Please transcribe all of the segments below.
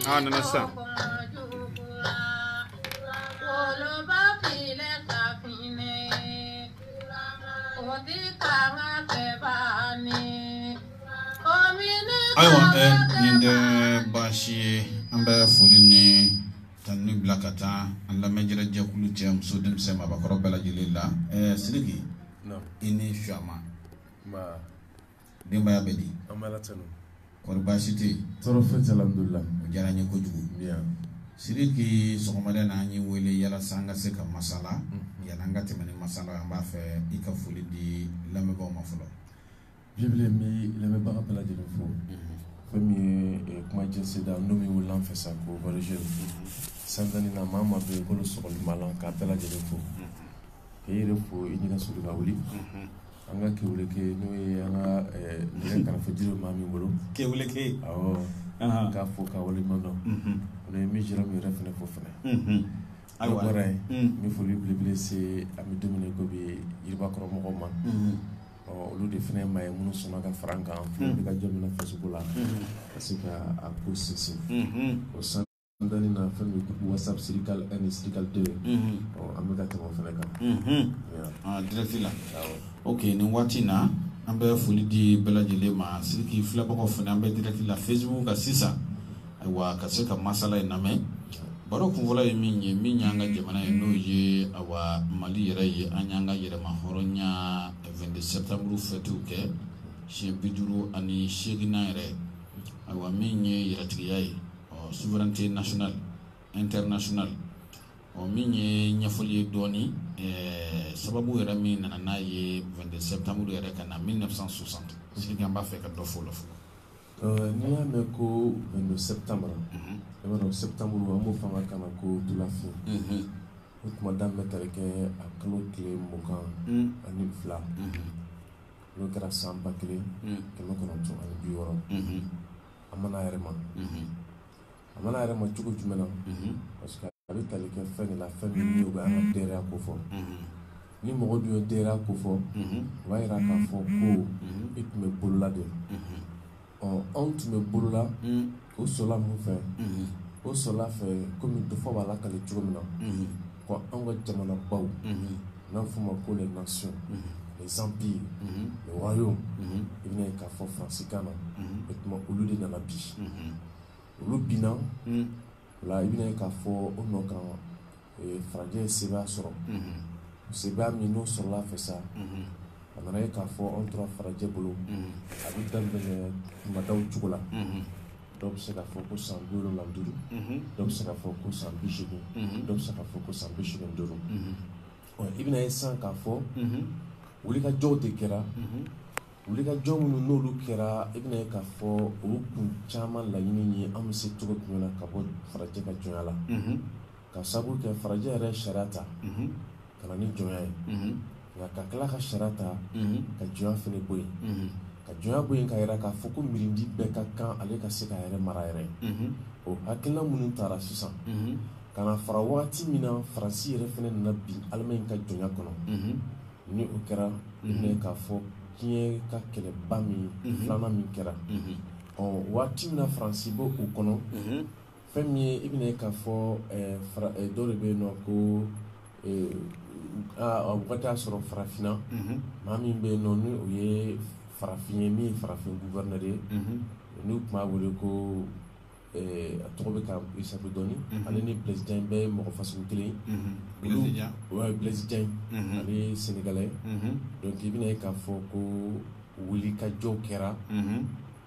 Ah, non, ça. Aywa nin de baasi an bɛ foli ni tanni bila ka taa an lamɛnjɛrɛ jɛkulu cɛ muso denmisɛn mabakɔrɔ bɛɛ lajɛlen la Sidiki i ni Suama denbaya bɛ di kɔri baasi tɛ yen tɔɔrɔ foyi tɛ alhamdulillah o diyara n ye kojugu Sidiki sɔgɔmada na an ye wele yalasa an ka se ka masala yan'an ka tɛmɛ ni masala an b'a fɛ i ka foli di lamɛnbaaw ma fɔlɔ. Bibili mi lamɛnbaga bɛɛ lajɛlen fo fɛn min ye kuma jɛnsɛda n'o min wuli an fɛ sa ko Vargel santani na maa ma bɛ kolo sɔgɔli ma la k'a bɛɛ lajɛlen fo k'i yɛrɛ fo i ni ka soli ka wuli an ka kewele kɛ n'o ye an ka nɛgɛ karafe jiri maa min bolo kewele kɛ awɔ k'a fo k'a waleɲuman dɔn o ye min jira min yɛrɛ fɛnɛ fo fɛnɛ n'o bɔra yen n bɛ foli belebele se an bɛ don min na i ko bi Yiribakɔrɔ mɔgɔw ma olu de fɛnɛ maa ye minnu sɔnna ka fara an kan fɛn bɛ ka jɔ min na Facebook la ka se ka a ko sinsin o santani na fɛn bɛ groupe WhatsApp Sirikal 1 ni Sirikal 2 an bɛ ka tɛmɛ o fɛnɛ kan direct la ok nin waati na an bɛ foli di bɛɛ lajɛlen ma Sidiki filɛbagaw fɛnɛ an bɛ direct la Facebook kan sisan ayiwa ka se ka masala in lamɛn baro kunfɔlɔ ye min y'an ka jamana ye n'o ye awa Mali yɛrɛ ye an y'an ka yɛrɛma hɔrɔnya 22 septembre fêtew kɛ siɲɛ 58 yɛrɛ ayiwa min ye yɛrɛtigiya ye souveraineté nationale internationale min ye ɲɛfɔli ye dɔɔni sababu yɛrɛ min nana n'a ye 22 septembre yɛrɛ ka na 1960 Sidiki an b'a fɛ ka dɔ fɔ o la fɔlɔ. N'i y'a mɛn ko 22 septembre i b'a dɔn septembre an b'o fɔ an ka kan na ko tulafin o tuma daminɛ tari kɛ a kalo tile 22 n'o kɛra san 1960 a mana a yɛrɛ ma cogo jumɛn na parce que a bɛ tali kɛ fɛn de la fɛn min ye u bɛ an ka dɛrɛya ko fɔ ni mɔgɔ dun ye dɛrɛya ko fɔ o b'a yira k'a fɔ ko i tun bɛ bolola de anw tun bɛ bolola o sɔrɔla mun fɛ o sɔrɔla fɛ komi dɔfɔ b'a la kale cogo min na ko anw ka jamana baw n'an f'o ma ko les nations les empires les royaumes i bɛna ye k'a fɔ faransikan na o tuma olu de nana bi olu binna o la i bɛna ye k'a fɔ o nɔ kan farajɛ ye sebaya sɔrɔ sebaya min n'o sɔrɔla fɛ sa a nana ye k'a fɔ anw tora farajɛ bolo a bɛ daminɛ kumadaw cogo la dɔw bɛ se k'a fɔ ko san 75 dɔw bɛ se k'a fɔ ko san 80 dɔw bɛ se k'a fɔ ko san 85 i bɛna ye sisan k'a fɔ wulikajɔw de kɛra wulikajɔ minnu n'olu kɛra i bɛna ye k'a fɔ olu kun caman laɲini ye an bɛ se cogo jumɛn na ka bɔ farajɛ ka jɔnya la ka sababu kɛ farajɛ yɛrɛ sariya ta ka na ni jɔnya ye nka ka tila ka sariya ta ka jɔnya fɛnɛ bɔ yen ka jɔnya bɔ yen ka yira k'a fɔ ko mirindi bɛɛ ka kan ale ka se k'a yɛrɛ mara yɛrɛ o hakilina minnu taara sisan ka na fara wagati min na faransi yɛrɛ fɛnɛ nana bin Allemagne ka jɔnya kɔnɔ ni o kɛra i bɛna ye k'a fɔ diɲɛ ka kɛlɛba min filanan min kɛra waati min na faransi bɔ o kɔnɔ fɛn min ye i bɛna ye k'a fɔ dɔw de bɛ yen nɔ ko wagati y'a sɔrɔ farafinna maa min bɛ yen nɔ ni o ye farafin ye min ye farafin gouverneur ye n'u tun b'a wele ko a tɔgɔ bɛ ka isafu dɔɔni ale ni Blaise Diagne bɛɛ ye mɔgɔ fasugu kelen ye Blaise Diagne ale ye Sénégalais donc i bɛna ye k'a fɔ ko wulikajɔw kɛra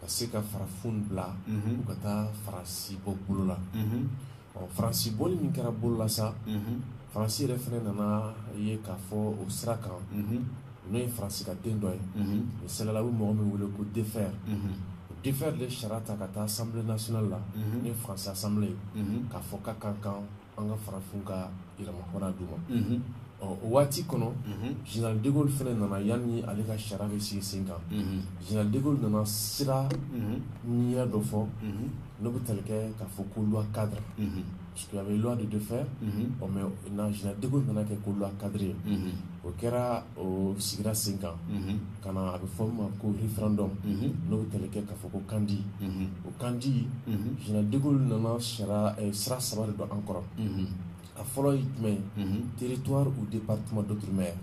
ka se ka farafin bila u ka taa faransi bɔ bolo la faransi bɔli min kɛra bolo la sa faransi yɛrɛ fɛnɛ nana ye k'a fɔ o sira kan n'o ye faransi ka den dɔ ye misalila u mɔgɔ min wele ko Defer Defer de sariya ta ka taa Assemblée nationale la ni faransi assemblée k'a fɔ ka kan an ka farafin ka yɛrɛmahɔrɔnya d'u ma o waati kɔnɔ général de Gaulle fɛnɛ nana yanni ale ka sariya bɛ sigi sen kan général de Gaulle nana sira ɲɛ dɔ fɔ n'o bɛ tali kɛ k'a fɔ ko loi cadre parce qu'il y avait loi de défer mais général de Gaulle nana kɛ ko loi cadre ye o kɛra o sigira sen kan ka na a bɛ fɔ min ma ko référendum n'o bɛ tali kɛ k'a fɔ ko kandi o kandi général de Gaulle nana sira saba de don an kɔrɔ a fɔlɔ ye jumɛn territoire ou département d'outre-mer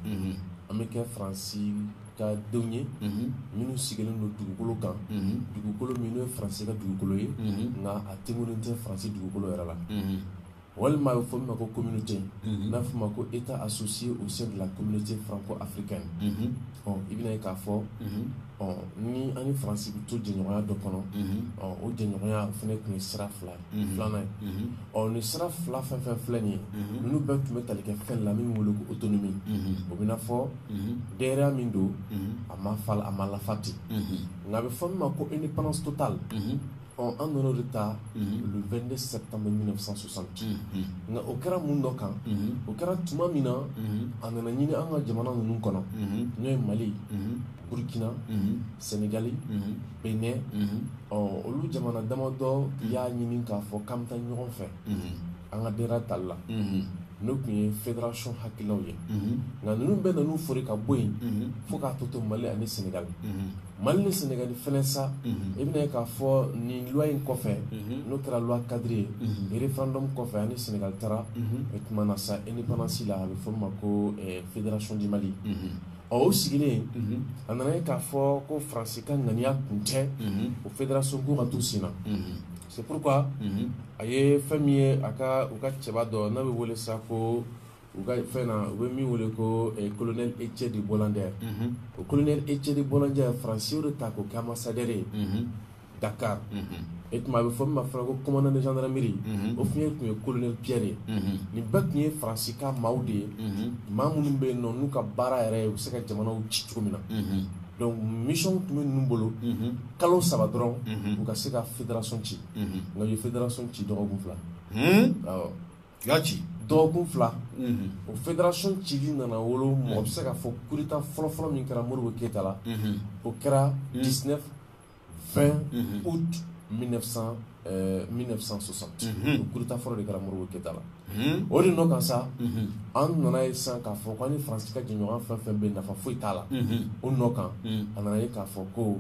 an bɛ kɛ Faransi ka denw ye minnu sigilen don dugukolo kan dugukolo min n'o ye Faransi ka dugukolo ye nka a tɛnkunen tɛ Faransi dugukolo yɛrɛ la walima a bɛ fɔ min ma ko communauté n'a fɔ ma ko état associé au sein de la communauté franco-africaine i bɛna ye k'a fɔ ni an ni Faransi bɛ to jɛɲɔgɔnya dɔ kɔnɔ o jɛɲɔgɔnya fana tun ye sira fila ye filanan ye ni sira fila fɛn fɛn filɛ nin ye ninnu bɛɛ tun bɛ tali kɛ fɛn la min bɛ wele ko autonomie o bɛ na fɔ DRA min don a ma lafa ten nka a bɛ fɔ min ma ko indépendance totale an nana o de ta le 22 septembre 1960 nka o kɛra mun dɔ kan o kɛra tuma min na a nana ɲini an ka jamana ninnu kɔnɔ n'o ye Mali Burkina Sénégal Benin olu jamana damadɔ y'a ɲini k'a fɔ k'an bɛ taa ɲɔgɔn fɛ an ka DRA tali la n'o tun ye fédération hakililaw ye nka ninnu bɛɛ nan'u fori ka bɔ yen fo k'a to Mali ani Sénégal Mali ni Sénégal fɛnɛ sa i bɛna ye k'a fɔ nin loi in kɔfɛ n'o kɛra loi cadre ye référendum kɔfɛ ani Sénégal taara tuma na sa indépendance la a bɛ fɔ o ma ko fédération du Mali o sigilen a nana ye k'a fɔ ko Faransi ka ŋaniya kun tɛ o fédération ko ka to sen na c'est pourquoi a ye fɛn min ye u ka cɛba dɔ n'a bɛ wele sa ko u ka fɛn na u bɛ min wele ko colonel Etienne de Bolander o colonel Etienne de Bolander Faransi de ta k'o kɛ ambassadeur ye Dakar et tuma a bɛ fɔ min ma fana ko commandant de gendarmerie o tun ye colonel Pierre ye nin bɛɛ tun ye Faransi ka maaw de ye maa minnu bɛ yen nɔ n'u ka baara yɛrɛ ye u bɛ se ka jamanaw ci cogo min na donc mission tun bɛ ninnu bolo kalo saba dɔrɔn u ka se ka fédération ci nka u ye fédération ci dɔgɔkun fila awɔ y'a ci dɔgɔkun fila o fédération cili nana wolo mɔgɔ bɛ se k'a fɔ coup d'état fɔlɔfɔlɔ min kɛra Modibo Keyita la o kɛra 19 20 août 1960 o coup d'état fɔlɔ de kɛra Modibo Keyita la o de nɔ kan sa an nana ye sisan k'a fɔ ko an ni Faransi ka jɛɲɔgɔnya fɛn fɛn bɛ nafa foyi t'a la o nɔ kan a nana ye k'a fɔ ko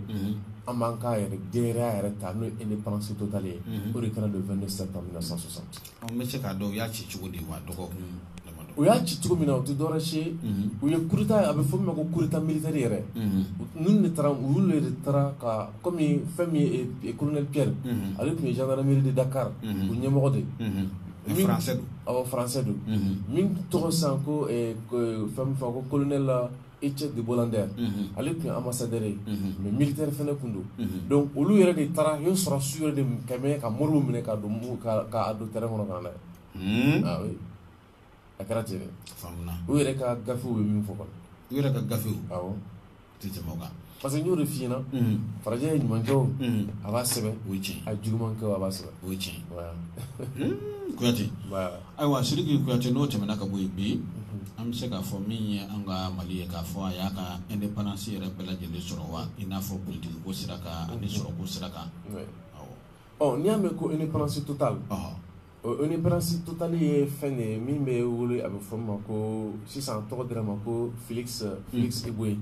an b'an ka yɛrɛ DRA yɛrɛ ta n'o ye indépendance totale ye o de kɛra le 22 septembre 1960 an bɛ se k'a dɔn u y'a ci cogo di wa dɔgɔkun u y'a ci cogo min na o tɛ dɔwɛrɛ si u ye coup d'état a bɛ fɔ min ma ko coup d'état militaire yɛrɛ ninnu de taara olu de taara ka komi fɛn min ye colonel Pierre ale tun ye gendarmerie de Dakar o ɲɛmɔgɔ de français don awɔ français don min tɔgɔ sisan ko fɛn min fɔ ko colonel Etienne de Bolander ale tun ye ambassadeur ye mais militaire fɛnɛ tun don donc olu yɛrɛ de taara y'o sɔrɔ su yɛrɛ de kɛmɛ ka Modibo minɛ k'a don terrain kɔnɔ ka na n'a ye oui a kɛra ten de u yɛrɛ ka gafew bɛ min fɔ kɔni u yɛrɛ ka gafew awɔ tɛ tɛmɛ o kan parce que n y'o de f'i ɲɛna farajɛ ye ɲuman kɛ o a b'a sɛbɛn o ye tiɲɛ a juguman kɛ o a b'a sɛbɛn o ye tiɲɛ Kuyate ayiwa Sidiki Kuyate n'o tɛmɛna ka bɔ yen bi an bɛ se k'a fɔ min ye an ka Mali ye k'a fɔ a y'a ka indépendance yɛrɛ bɛɛ lajɛlen sɔrɔ wa i n'a fɔ politique ko sira kan ani sɔrɔko sira kan n'i y'a mɛn ko indépendance totale indépendance totale ye fɛn de ye min bɛ wele a bɛ fɔ min ma ko sisan tɔgɔ dira ma ko Félix Eboye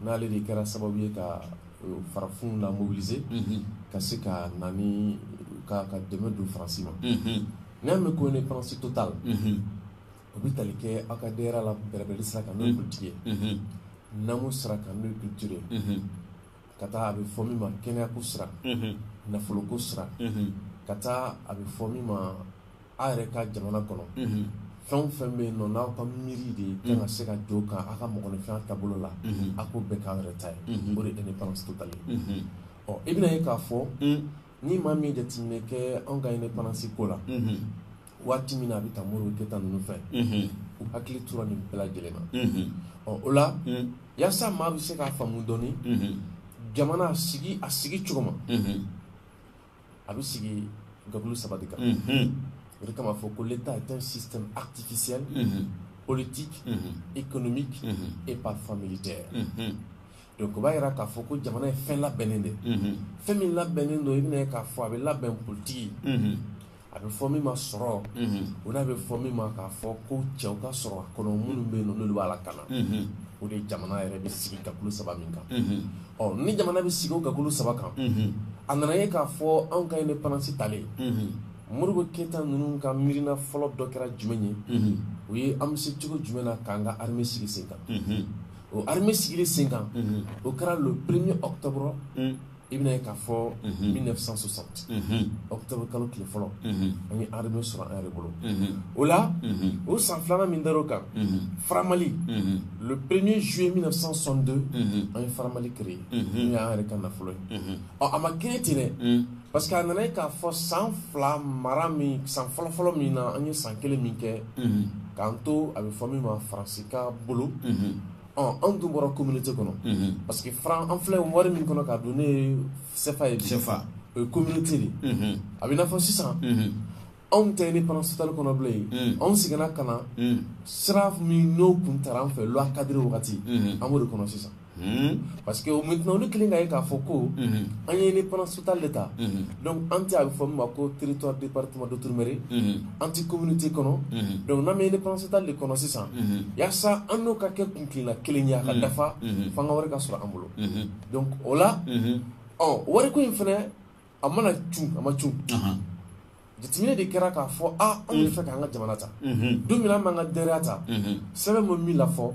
n'ale de kɛra sababu ye ka farafinw la mobiliser ka se ka na ni ka dɛmɛ don Faransi ma n'i y'a mɛn ko indépendance totale o bɛ tali kɛ aw ka DRA la bɛrɛbɛrɛli sira kan n'o ye politique ye namu sira kan n'o ye culture ye ka taa a bɛ fɔ min ma kɛnɛyako sira nafoloko sira ka taa a bɛ fɔ min ma a yɛrɛ ka jamana kɔnɔ fɛn o fɛn bɛ yen nɔ n'aw ka miiri de kan ka se ka jɔ kan aw ka mɔgɔninfin taabolo la a k'o bɛɛ k'aw yɛrɛ ta ye o de ye indépendance totale ye i bɛna ye k'a fɔ ni maa min ye jateminɛ kɛ anw ka indépendance ko la waati min na a bɛ taa Modibo Keyita ninnu fɛ u hakili tora nin bɛɛ lajɛlen na o la yaasa maa bɛ se k'a faamu dɔɔni jamana a sigi cogo ma a bɛ sigi gabulu saba de kan o de kama fɔ ko l'état est un système artificiel politique, économique et parfois militaire. Donc on va dire qu'à faut que jamana est fin la benende. Fin min la benendo il n'est qu'à faut avec la ben politique. Avec former ma soro. On avait formé ma qu'à faut que tchao ka soro kono munu be no le wala kana. O de jamana yɛrɛ bɛ sigi kakulu 3 min kan. Ni jamana bɛ sigi o kakulu 3 kan. A nana ye k'a fɔ anw ka indépendance talen. Modibo Keyita ninnu ka miirina fɔlɔ dɔ kɛra jumɛn ye? O ye an bɛ se cogo jumɛn na k'an ka armée sigi sen kan. O armée sigili sen kan. O kɛra le 1er octobre. I bɛna ye k'a fɔ 1960. Octobre kalo tile fɔlɔ. An ye armée sɔrɔ an yɛrɛ bolo. O la, o san filanan min dar'o kan. Faramali. Le 1er juillet 1962. An ye Faramali créé. N'o y'an yɛrɛ ka nafolo ye. A ma kɛ ten dɛ. Parce que a nana ye k'a fɔ san fila mara min san fɔlɔ-fɔlɔ min na an ye san 1 min kɛ. K'an to a bɛ fɔ min ma Faransi ka bolo. An dun bɔra communauté kɔnɔ. Parce que an filɛ wari min kɔnɔ k'a don ne ye CFA ye. CFA. O ye communauté de. A bɛ i n'a fɔ sisan. Anw tɛ indépendance totale kɔnɔ bilen. Anw seginna ka na sira min n'o kun taara an fɛ loi cadre wagati. An b'o de kɔnɔ sisan. Parce que maintenant olu kelen ka ye k'a fɔ ko an ye indépendance totale de ta. Donc an tɛ a bɛ fɔ min ma ko territoire département d'outre-mer. An tɛ communauté kɔnɔ. Donc n'an bɛ indépendance totale de kɔnɔ sisan. Yaasa an n'o ka kɛ kuntilenna kelen ye a ka dafa fanga wɛrɛ ka sɔrɔ an bolo. Donc o la wariko in fɛnɛ a mana cun a ma cun. Jateminɛ de kɛra k'a fɔ an bɛ fɛ k'an ka jamana ta. Don min an b'an ka dɛrɛya ta. Sɛbɛn bɛ min lafɔ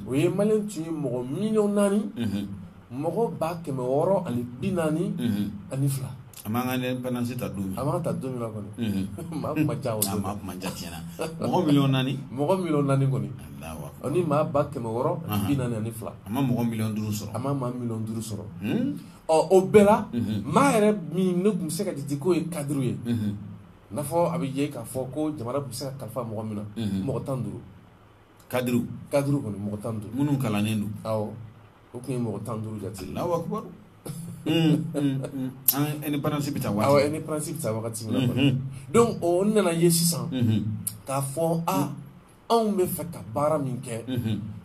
o ye maliyɛn tun ye mɔgɔ 400,000 mɔgɔ 642. A m'an ka indépendance ta don min. A m'an ta don min na kɔni. Maa kun ma ca o don. Maa kun ma ca tiɲɛna. Mɔgɔ 400,000. Mɔgɔ 400,000 kɔni. O ni maa 642. A ma mɔgɔ 500,000 sɔrɔ. A ma maa 500,000 sɔrɔ. O bɛɛ la maa yɛrɛ min ne tun bɛ se ka jate k'o ye cadre ye. N'a fɔ a bɛ ye k'a fɔ ko jamana bɛ se ka kalifa mɔgɔ min na mɔgɔ 15. Cadre kɔni mɔgɔ 15. Minnu kalannen don. Awɔ o tun ye mɔgɔ 15 jate. Alahu akibaru. An indépendance bɛ ta waati. Awɔ indépendance bɛ ta wagati min na kɔni. Donc o nana ye sisan k'a fɔ anw bɛ fɛ ka baara min kɛ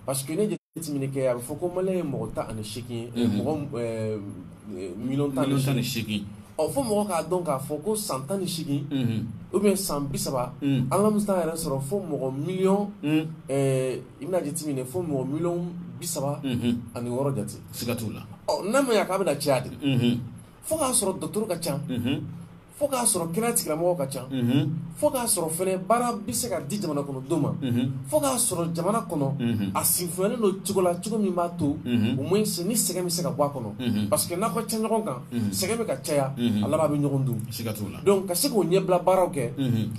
parce que ne jateminɛ kɛ a bɛ fɔ ko maliyɛn ye mɔgɔ 18 ye mɔgɔ 1,18,000,000. Fo mɔgɔ k'a dɔn k'a fɔ ko san 18 ou bien san 30 an ka musa yɛrɛ sɔrɔ fo mɔgɔ 1,000,000 i bɛna jateminɛ fo mɔgɔ 1,36,000,000 jate. Siga t'o la. N'a ma ɲɛ k'a bɛna caya de. Fo k'a sɔrɔ docteur ka ca. Fo k'a sɔrɔ kɛnɛya tigilamɔgɔw ka ca. Fo k'a sɔrɔ fɛnɛ baara bɛ se ka di jamana kɔnɔdenw ma. Fo k'a sɔrɔ jamana kɔnɔ a sinfonyalen don cogo la cogo min b'a to au moins ni sɛgɛn bɛ se ka bɔ a kɔnɔ. Parce que n'a ka ca ɲɔgɔn kan sɛgɛn bɛ ka caya a laban bɛ ɲɔgɔn dun. Siga t'o la. Donc ka se k'o ɲɛbila baaraw kɛ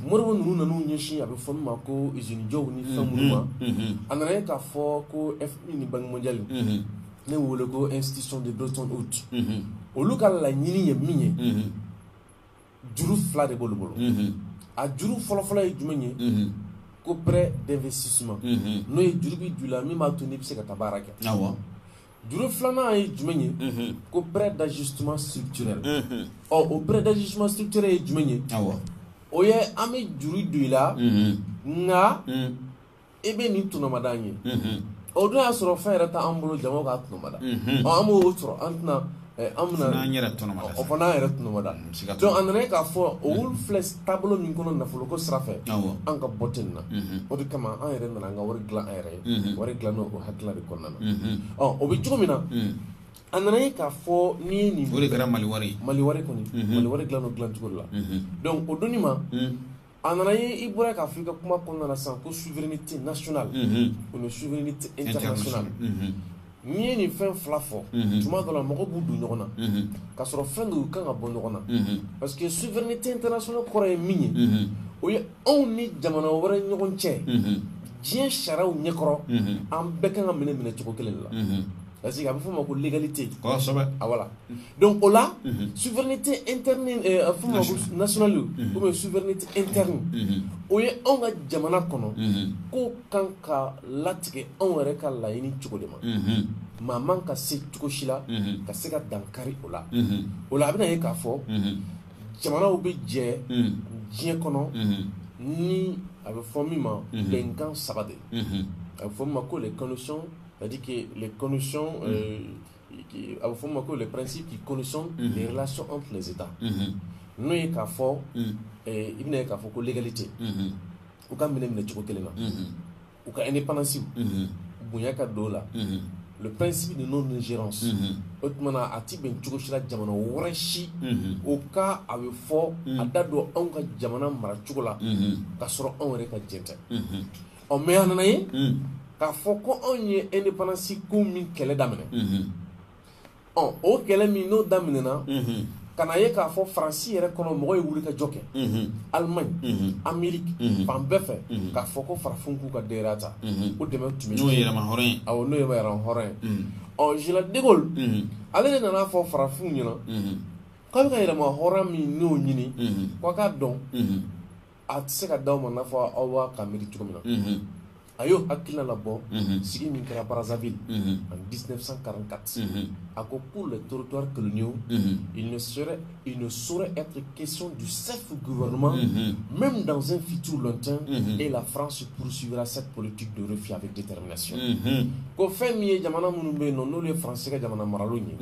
Modibo ninnu nan'u ɲɛsin a bɛ fɔ min ma ko usine jɔw ni fɛn minnu ma. A nana ye k'a fɔ ko FMI ni Banque mondiale ne wele ko institution de Bretton Woods. Olu ka laɲini ye min ye. Juru 2 de b'olu bolo. A juru fɔlɔ-fɔlɔ ye jumɛn ye? Ko prêt d'investissement. N'o ye juru bi ju la min b'a to n'i bɛ se ka taa baara kɛ. Awɔ. Juru filanan ye jumɛn ye? Ko prêt d'ajustement structurel. O prêt d'ajustement structurel ye jumɛn ye? Awɔ. O ye an bɛ juru don i la nka i bɛ nin tɔnɔmada an ye. O don y'a sɔrɔ fɛn yɛrɛ t'an bolo jamaw k'a tɔnɔmada. An b'o sɔrɔ an tɛna. An bɛna an yɛrɛ tɔnɔmada. O fana an yɛrɛ tɔnɔmada. Donc a nana ye k'a fɔ olu filɛ taabolo min kɔnɔ nafoloko sira fɛ an ka bɔ ten na. O de kama an yɛrɛ nana an ka wari dilan an yɛrɛ ye. Wari dilan n'o hakilina de kɔnɔna na. O bɛ cogo min na a nana ye k'a fɔ n'i ye nin. O de kɛra Mali wari ye. Mali wari kɔni Mali wari dilan n'o dilancogo de la. Donc o donni ma a nana ye i bɔra k'a fɔ i ka kuma kɔnɔna na sisan ko souveraineté nationale o ni souveraineté internationale. N'i ye nin fɛn 2 fɔ tuma dɔ la mɔgɔw b'u don ɲɔgɔn na k'a sɔrɔ fɛn dɔw kan ka bɔ ɲɔgɔn na parce que souveraineté internationale kɔrɔ ye min ye o ye anw ni jamana wɛrɛ ɲɔgɔn cɛ diɲɛ sariyaw ɲɛkɔrɔ an bɛɛ kan ka minɛ cogo kelen de la. Parce que a bɛ fɔ o ma ko légalité. Kosɛbɛ. Voilà. Donc o la souveraineté interne a fɔ o ma ko nationale ou bien souveraineté interne o ye anw ka jamana kɔnɔ k'o kan ka latigɛ anw yɛrɛ ka laɲini cogo de ma. Maa man ka se cogo si la ka se ka dankari o la. O la a bɛna ye k'a fɔ jamanaw bɛ jɛ diɲɛ kɔnɔ ni avec formement benkan sabade avec formement que les conditions, c'est-à-dire que les conditions avec formement que les principes qui conditionnent les relations entre les États. Nous y a fort et il n'y a que légalité. Ou quand même ne choque tellement. Ou quand indépendance bouillaka dola. Le principe de non-ingérence. Otmana ati ben chokoshira jamana wreshi au cas avec fort à dado onka jamana mara chokola ka soro on reka jente. On met en anaye ka foko on y indépendance ko min kele damene. On o kele min no damene na kana ye k'a fɔ Faransi yɛrɛ kɔnɔ mɔgɔ ye wuli ka jɔ kɛ Allemagne Amérique fan bɛɛ fɛ k'a fɔ ko farafin k'u ka dereya ta o dɛmɛ tun bɛ n'o ye yɛlɛma hɔrɔn ye awɔ n'o ye yɛlɛma hɔrɔn ye général de Gaulle ale de nana fɔ farafinw ɲɛna k'a bɛ ka yɛlɛma hɔrɔn min n'o ɲini k'a k'a dɔn a tɛ se ka d'aw ma n'a fɔ aw b'a ka miiri cogo min na a y'o hakilina labɔ sigi min kɛra Brazzaville en 1944 a ko pour les territoires coloniaux il ne saurait être question du self-gouvernement même dans un futur lointain et la France poursuivra cette politique de refus avec détermination ko fɛn min ye jamana minnu bɛ yen nɔ n'olu ye Faransi ka jamana maralo ye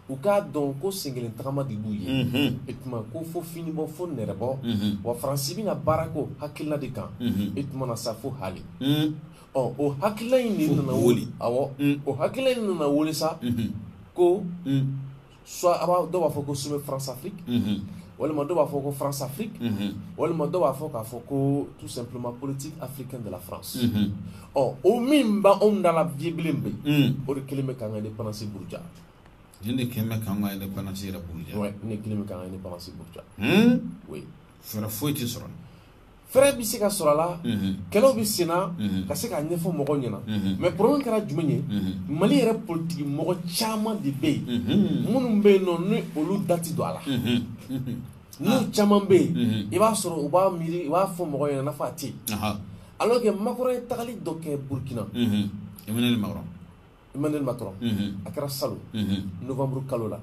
u k'a dɔn ko senkelen tagama de b'u ye e tuma ko fo fini bɔ fo nɛrɛ bɔ wa Faransi bɛna baara ko hakilina de kan e tuma na sa fo hali o hakilina in de nana wuli awɔ o hakilina in nana wuli sa ko soit dɔw b'a fɔ ko sommet France Afrique walima dɔw b'a fɔ ko France Afrique walima dɔw b'a fɔ k'a fɔ ko tout simplement politique africaine de la France o min b'anw da la bilen bɛ o de kelen bɛ k'an ka indépendance buruja ne de kelen bɛ k'an ka indépendance yɛrɛ buruja ouais ne kelen bɛ k'an ka indépendance buruja oui fɛɛrɛ foyi tɛ sɔrɔ fɛɛrɛ bɛ se ka sɔrɔ a la kɛlɛw bɛ sen na ka se k'a ɲɛfɔ mɔgɔw ɲɛna mais problème kɛra jumɛn ye Mali yɛrɛ politiki mɔgɔ caman de bɛ yen minnu bɛ yen nɔ ni olu da tɛ don a la n'u caman bɛ yen i b'a sɔrɔ u b'a miiri u b'a fɔ mɔgɔw ɲɛna n'a fɔ a tɛ yen alors que Macron ye tagali dɔ kɛ Burkina Emmanuel Macron a kɛra salon novembre kalo la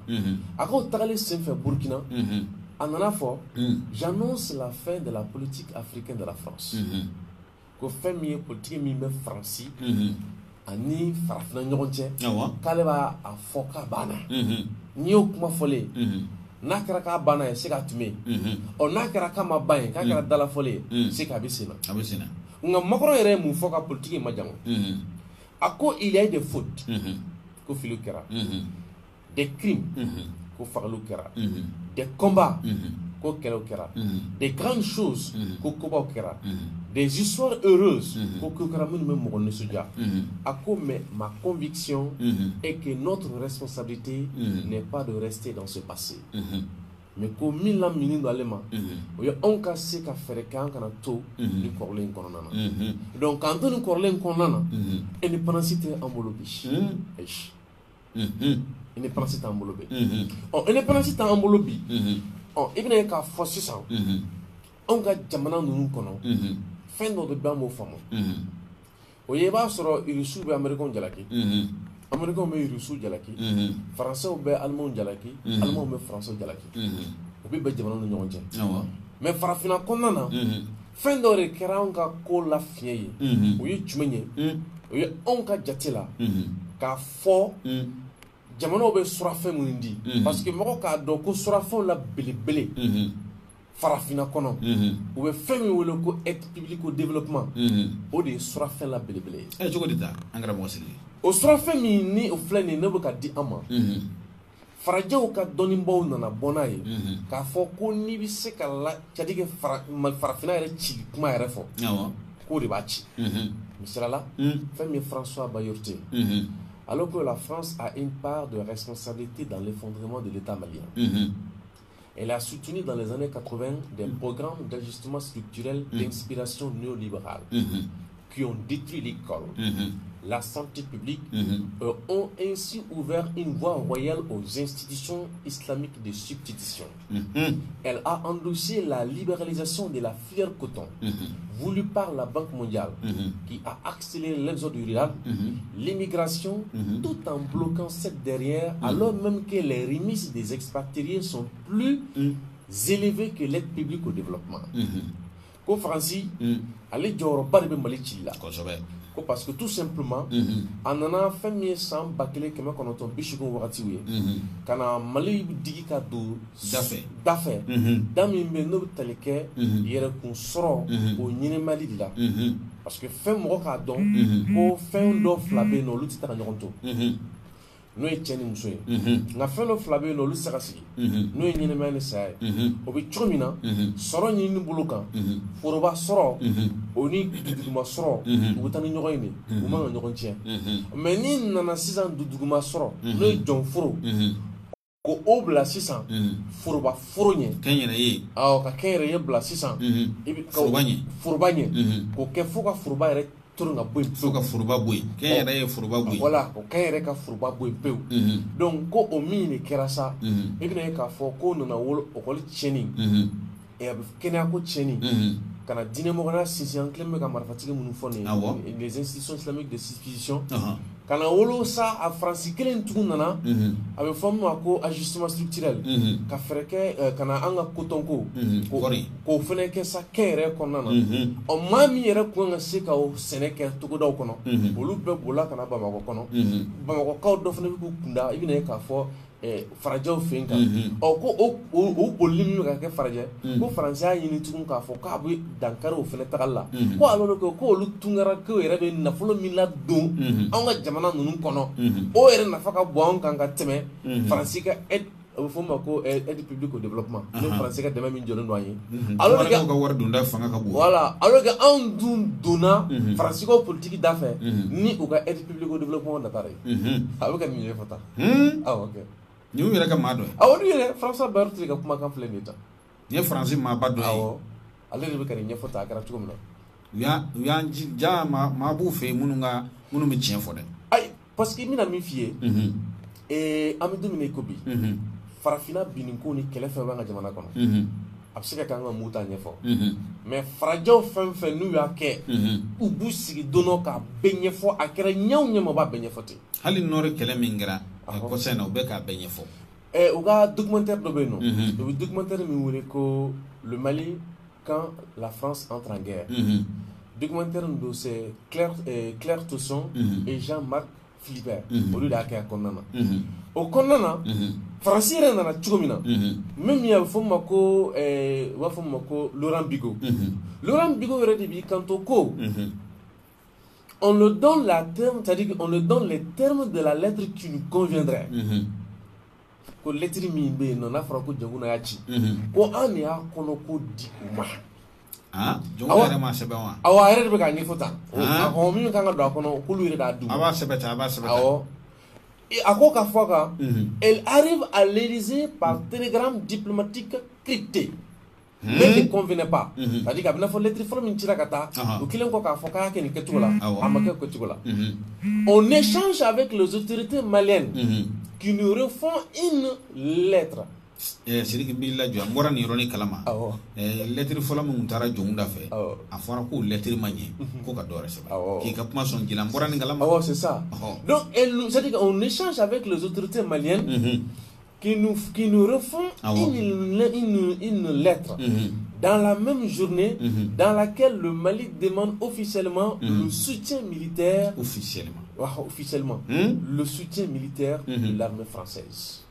a k'o tagali senfɛ Burkina a nana fɔ j'annonce la fin de la politique africaine de la France ko fɛn min ye politique min bɛ Faransi ani farafina ɲɔgɔn cɛ k'ale b'a fɔ k'a banna n'i y'o kuma fɔlen n'a kɛra k'a banna ye se k'a tun bɛ yen n'a kɛra k'a ma ban ye k'a kɛra dalafɔlen ye se k'a bɛ sen na nka Macron yɛrɛ ye mun fɔ ka politique ma jango a ko il y a eu des fautes ko filiw kɛra des crimes ko fagaliw kɛra des combats ko kɛlɛw kɛra des grandes choses ko kobaw kɛra des histoires heureuses ko kɛra minnu bɛ mɔgɔ nisɔndiya a ko mais ma conviction est que notre responsabilité n'est pas de rester dans ce passé mais ko min lamini don ale ma o ye anw ka se ka fɛɛrɛ kɛ an kana to ni kɔrɔlen in kɔnɔna na donc k'an to ni kɔrɔlen in kɔnɔna na indépendance tɛ an bolo bi indépendance t'an bolo bi indépendance t'an bolo bi i bɛna ye k'a fɔ sisan anw ka jamana ninnu kɔnɔ fɛn dɔ de bɛ an b'o faamu o ye i b'a sɔrɔ irisiw bɛ américains jalaki américains bɛ irisiw jalaki faransɛw bɛ alimanw jalaki alimanw bɛ faransɛw jalaki o bɛ bɛn jamanaw ni ɲɔgɔn cɛ mais farafinna kɔnɔna na fɛn dɔ de kɛra anw ka ko la fiɲɛ ye o ye jumɛn ye o ye anw ka jate la k'a fɔ jamanaw bɛ surafɛn minnu di parce que mɔgɔ k'a dɔn ko surafɛnw la belebele farafinna kɔnɔ u bɛ fɛn min wele ko aide publique au développement o de ye surafɛn la belebele ye cogo di ta an kɛra mɔgɔ sigi o surafɛn min ni o filɛ nin ye ne bɛ ka di an ma farajɛw ka dɔnnibaw nana bɔ n'a ye k'a fɔ ko n'i bɛ se ka c'est à dire farafinna yɛrɛ ci kuma yɛrɛ fɔ k'o de b'a ci misala la fɛn min ye François Bayrou alors que la France a une part de responsabilité dans l'effondrement de l'État malien. Elle a soutenu dans les années 80 des programmes d'ajustement structurel d'inspiration néolibérale qui ont détruit l'école, la santé publique, ont ainsi ouvert une voie royale aux institutions islamiques de substitution. Elle a endossé la libéralisation de la filière coton, voulue par la Banque mondiale, qui a accéléré l'exode rural, l'immigration, tout en bloquant cette dernière, alors même que les remises des expatriés sont plus élevées que l'aide publique au développement. ko Faransi ale jɔyɔrɔba de bɛ Mali cili la ko parce que tout simplement a nana fɛn min ye san 1980 wagati ye ka na Mali digi ka don dafɛ da min bɛ n'o bɛ tali kɛ yɛrɛkun sɔrɔ o ɲini Mali de la parce que fɛn mɔgɔ k'a dɔn ko fɛn dɔ fila bɛ yen nɔ olu tɛ taa ɲɔgɔn to n'o ye cɛ ni muso ye nka fɛn dɔ fila bɛ yen nɔ olu tɛ se ka sigi n'o ye ɲɛnɛmaya ni saya ye o bɛ cogo min na sɔrɔ ɲinini bolo kan foroba sɔrɔ o ni duduguma sɔrɔ u bɛ taa ni ɲɔgɔn ye de u man ka ɲɔgɔn tiɲɛ mais ni nana sisan duduguma sɔrɔ n'o ye jɔnforo ko o bila sisan foroba foro ɲɛ kɛnyɛrɛ ye ka kɛnyɛrɛ ye bila sisan foroba ɲɛ k'o kɛ fo ka foroba yɛrɛ fo ka foroba bɔ yen kɛnyɛrɛ ye foroba bɔ yen voilà o kɛnyɛrɛ ka foroba bɔ yen pewu donc ko o min de kɛra sa i bɛna ye k'a fɔ ko nana wolo ekɔli tiɲɛni a bɛ kɛnɛya ko tiɲɛni ka na diinɛmɔgɔya sinsin an kelen bɛ ka marifatigi minnu fɔ nin ye les institutions islamiques de substitution ka na wolo sa a Faransi kelen tugun nana a bɛ fɔ min ma ko ajustement structurel ka fɛɛrɛ kɛ ka na an ka kotonko k'o fana kɛ sa kɛnyɛrɛ kɔnɔna na ɔ maa min yɛrɛ kun ka se ka o sɛnɛ kɛ togodaw kɔnɔ olu bɛɛ bolila ka na Bamakɔ kɔnɔ Bamakɔkaw dɔ fana bɛ k'u kunda i bɛna ye k'a fɔ farajɛw fɛ yen kan ko o bolili min bɛ ka kɛ farajɛ ko Faransi y'a ɲini tugun k'a fɔ k'a bɛ dankari o fana tagali la ko alors que ko olu tungara ko yɛrɛ bɛ nafolo min ladon anw ka jamana ninnu kɔnɔ o yɛrɛ nafa ka bon anw kan ka tɛmɛ Faransi ka aide a bɛ fɔ o ma ko aide publique au développement ni Faransi ka dɛmɛ min jɔlen don an ye alors que ka wari donda fanga ka bon voilà alors que anw dun donna Faransi ko politique da fɛ ni u ka aide publique au développement natara ye a bɛ ka nin ɲɛfɔ tan awɔ ok ni u yɛrɛ ka maa dɔ ye awɔ ni yɛrɛ François Bayrou ka kumakan filɛ nin ye tan ni ye Faransi maaba dɔ ye awɔ ale de bɛ ka nin ɲɛfɔ tan a kɛra cogo min na u y'an jija maa b'u fɛ yen minnu bɛ tiɲɛ fɔ dɛ ayi parce que n bɛna min f'i ye an bɛ don min na i ko bi farafinna binni ko ni kɛlɛ fɛn b'an ka jamana kɔnɔ a bɛ se ka kɛ an ka muta ɲɛfɔ mais farajɛw fɛn fɛn n'u y'a kɛ u b'u sigi don dɔ k'a bɛɛ ɲɛfɔ a kɛra ɲɛw ɲɛma u b'a bɛɛ ɲɛfɔ ten hali nɔri kɛlɛ min kɛra kɔsɛbɛ na u bɛ k'a bɛɛ ɲɛfɔ u ka documentaire dɔ bɛ yen nɔ u bɛ documentaire min wele ko le Mali quand la France entre en guerre documentaire min don c'est Claire Tosson et Jean-Marc Philibert olu de y'a kɛ a kɔnɔna na o kɔnɔna na Faransi yɛrɛ nana cogo min na même a bɛ fɔ ma ko u b'a fɔ ma ko Laurent Bigot Laurent Bigot yɛrɛ de b'i kanto ko on le donne la terme, c'est-à-dire qu'on le donne les termes de la lettre qui nous conviendrait. Ko lettre min be non na fara ko janguna ya ci. Ko an ya kono ko di uma. Janguna yɛrɛ ma sɛbɛn wa? Awa yɛrɛ de bɛ ka ɲɛfɔ tan. A min kan ka don a kɔnɔ k'olu yɛrɛ k'a dun. A b'a sɛbɛn tan, a b'a sɛbɛn tan. Awɔ. A ko ka fɔ kan, elle arrive à l'Élysée par télégramme diplomatique crypté. Mais ne convenait pas. C'est-à-dire qu'à une fois lettre fɔlɔ min cira ka taa, o kelen kɔ k'a fɔ k'a kɛ nin kɛcogo la, a ma kɛ kɛcogo la. On échange avec les autorités maliennes qui nous refont une lettre. Sidiki b'i lajɔ an bɔra nin yɔrɔnin kalama lettre fɔlɔ min taara jɔnw da fɛ a fɔra k'o lettre ma ɲɛ ko ka dɔ wɛrɛ sɛbɛn k'i ka kuma sɔn ji la an bɔra nin kalama c'est ça donc c'est-à-dire qu'on échange avec les autorités maliennes qui nous refont une lettre dans la même journée dans laquelle le Mali demande officiellement le soutien militaire officiellement le soutien militaire de l'armée française.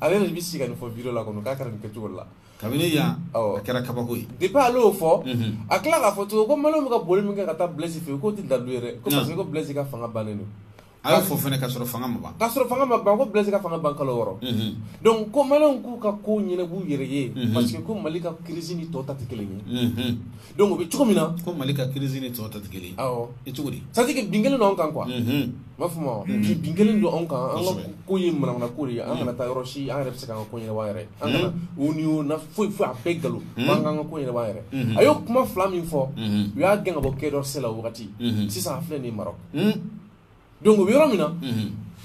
Ale de bɛ sigi ka nin fɔ video la kɔnɔ k'a kɛra nin kɛcogo la kabini yan a kɛra kabako ye depuis ale y'o fɔ a tila k'a fɔ tugun ko Maliyɛnw bɛ ka boli min kɛ ka taa Blaise fɛ yen k'o tɛ dalu ye dɛ ko parce que ko Blaise ka fanga bannen don a y'a fɔ fɛnɛ k'a sɔrɔ fanga ma ban ko Blaise ka fanga ban kalo 6 donc ko Maliyɛnw k'u ka ko ɲɛnab'u yɛrɛ ye parce que ko Mali ka crise ni tɔw ta tɛ kelen ye donc o bɛ cogo min na ko Mali ka crise ni tɔw ta tɛ kelen ye awɔ i cogo di c'est à dire que bin kelen don anw kan quoi m'a fɔ ma bin kelen don anw kan an ka ko ye manamana ko de ye an kana taa yɔrɔ si an yɛrɛ bɛ se k'an ka ko ɲɛnabɔ an yɛrɛ an kana o ni o na foyi a bɛɛ nkalon an k'an ka ko ɲɛnabɔ an yɛrɛ a y'o kuma fila min fɔ u y'a gɛn ka bɔ Quai d'Orsay la o wagati sisan a filɛ nin ye Maroc donc o bɛ yɔrɔ min na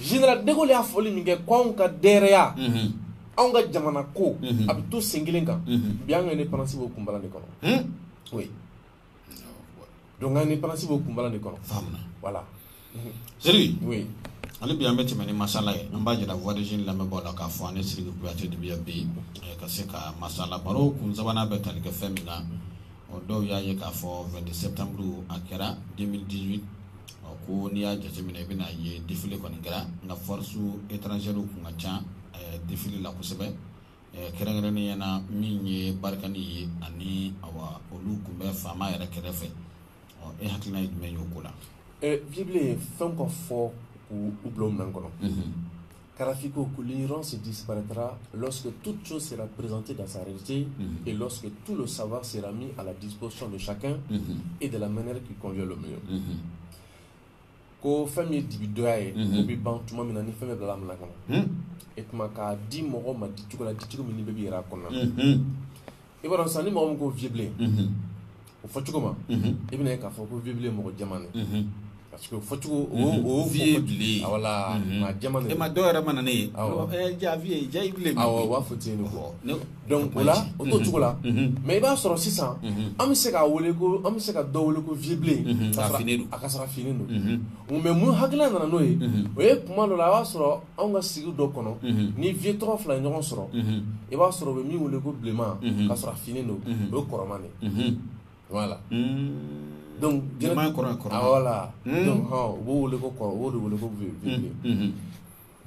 général de Gaulle y'a fɔli min kɛ k'anw ka dɛrɛya anw ka jamana ko a bɛ to sen kelen kan bi an ka indépendance b'o kunbala de kɔnɔ oui donc an ka indépendance b'o kunbala de kɔnɔ faamuna voilà Zeri oui ale bi ambe tɛmɛ ni masala ye an b'a jira voix de jeune lamɛnbaaw la k'a fɔ an ni Sidiki Kuyate de bɛ bi ka se ka masala baro kun sabanan bɛ tali kɛ fɛn min kan o dɔw y'a ye k'a fɔ 22 septembre a kɛra 2018 ko n'i y'a jateminɛ i bɛna ye défilé kɔni kɛra nka force étrangère kun ka ca défilé la kosɛbɛ kɛrɛnkɛrɛnnenya na min ye barikani ye ani olu kun bɛ faama yɛrɛ kɛrɛfɛ e hakilina ye jumɛn ye o ko la Bible fɛn ka fɔ ou blom nangono. Karafiko que l'ignorance disparaîtra lorsque toute chose sera présentée dans sa réalité et lorsque tout le savoir sera mis à la disposition de chacun et de la manière qui convient le mieux. Ko famille individuelle ko bi ban tuma mina ni famille bla mala kana et tuma ka di mogo ma di tuko la di tuko mini bebi ra konna e ba don sani mogo ko vible o fotuko ma e bina ka fo ko vible mogo jamane parce que fotuko o vible wala ma jamane e ma do era manane ja vie ja vible wa fotini ko donc wala o to tuko la mais ba soro sisan am se ka wole ko am se ka do wole ko vible akasara fini no mais mu hagla na no e o kuma lo la wa soro on ga sigi do kono ni vie trop fla ñon soro e ba soro be mi wole ko blema kasara fini no o koromane voilà donc demain corona voilà donc wo wole ko vible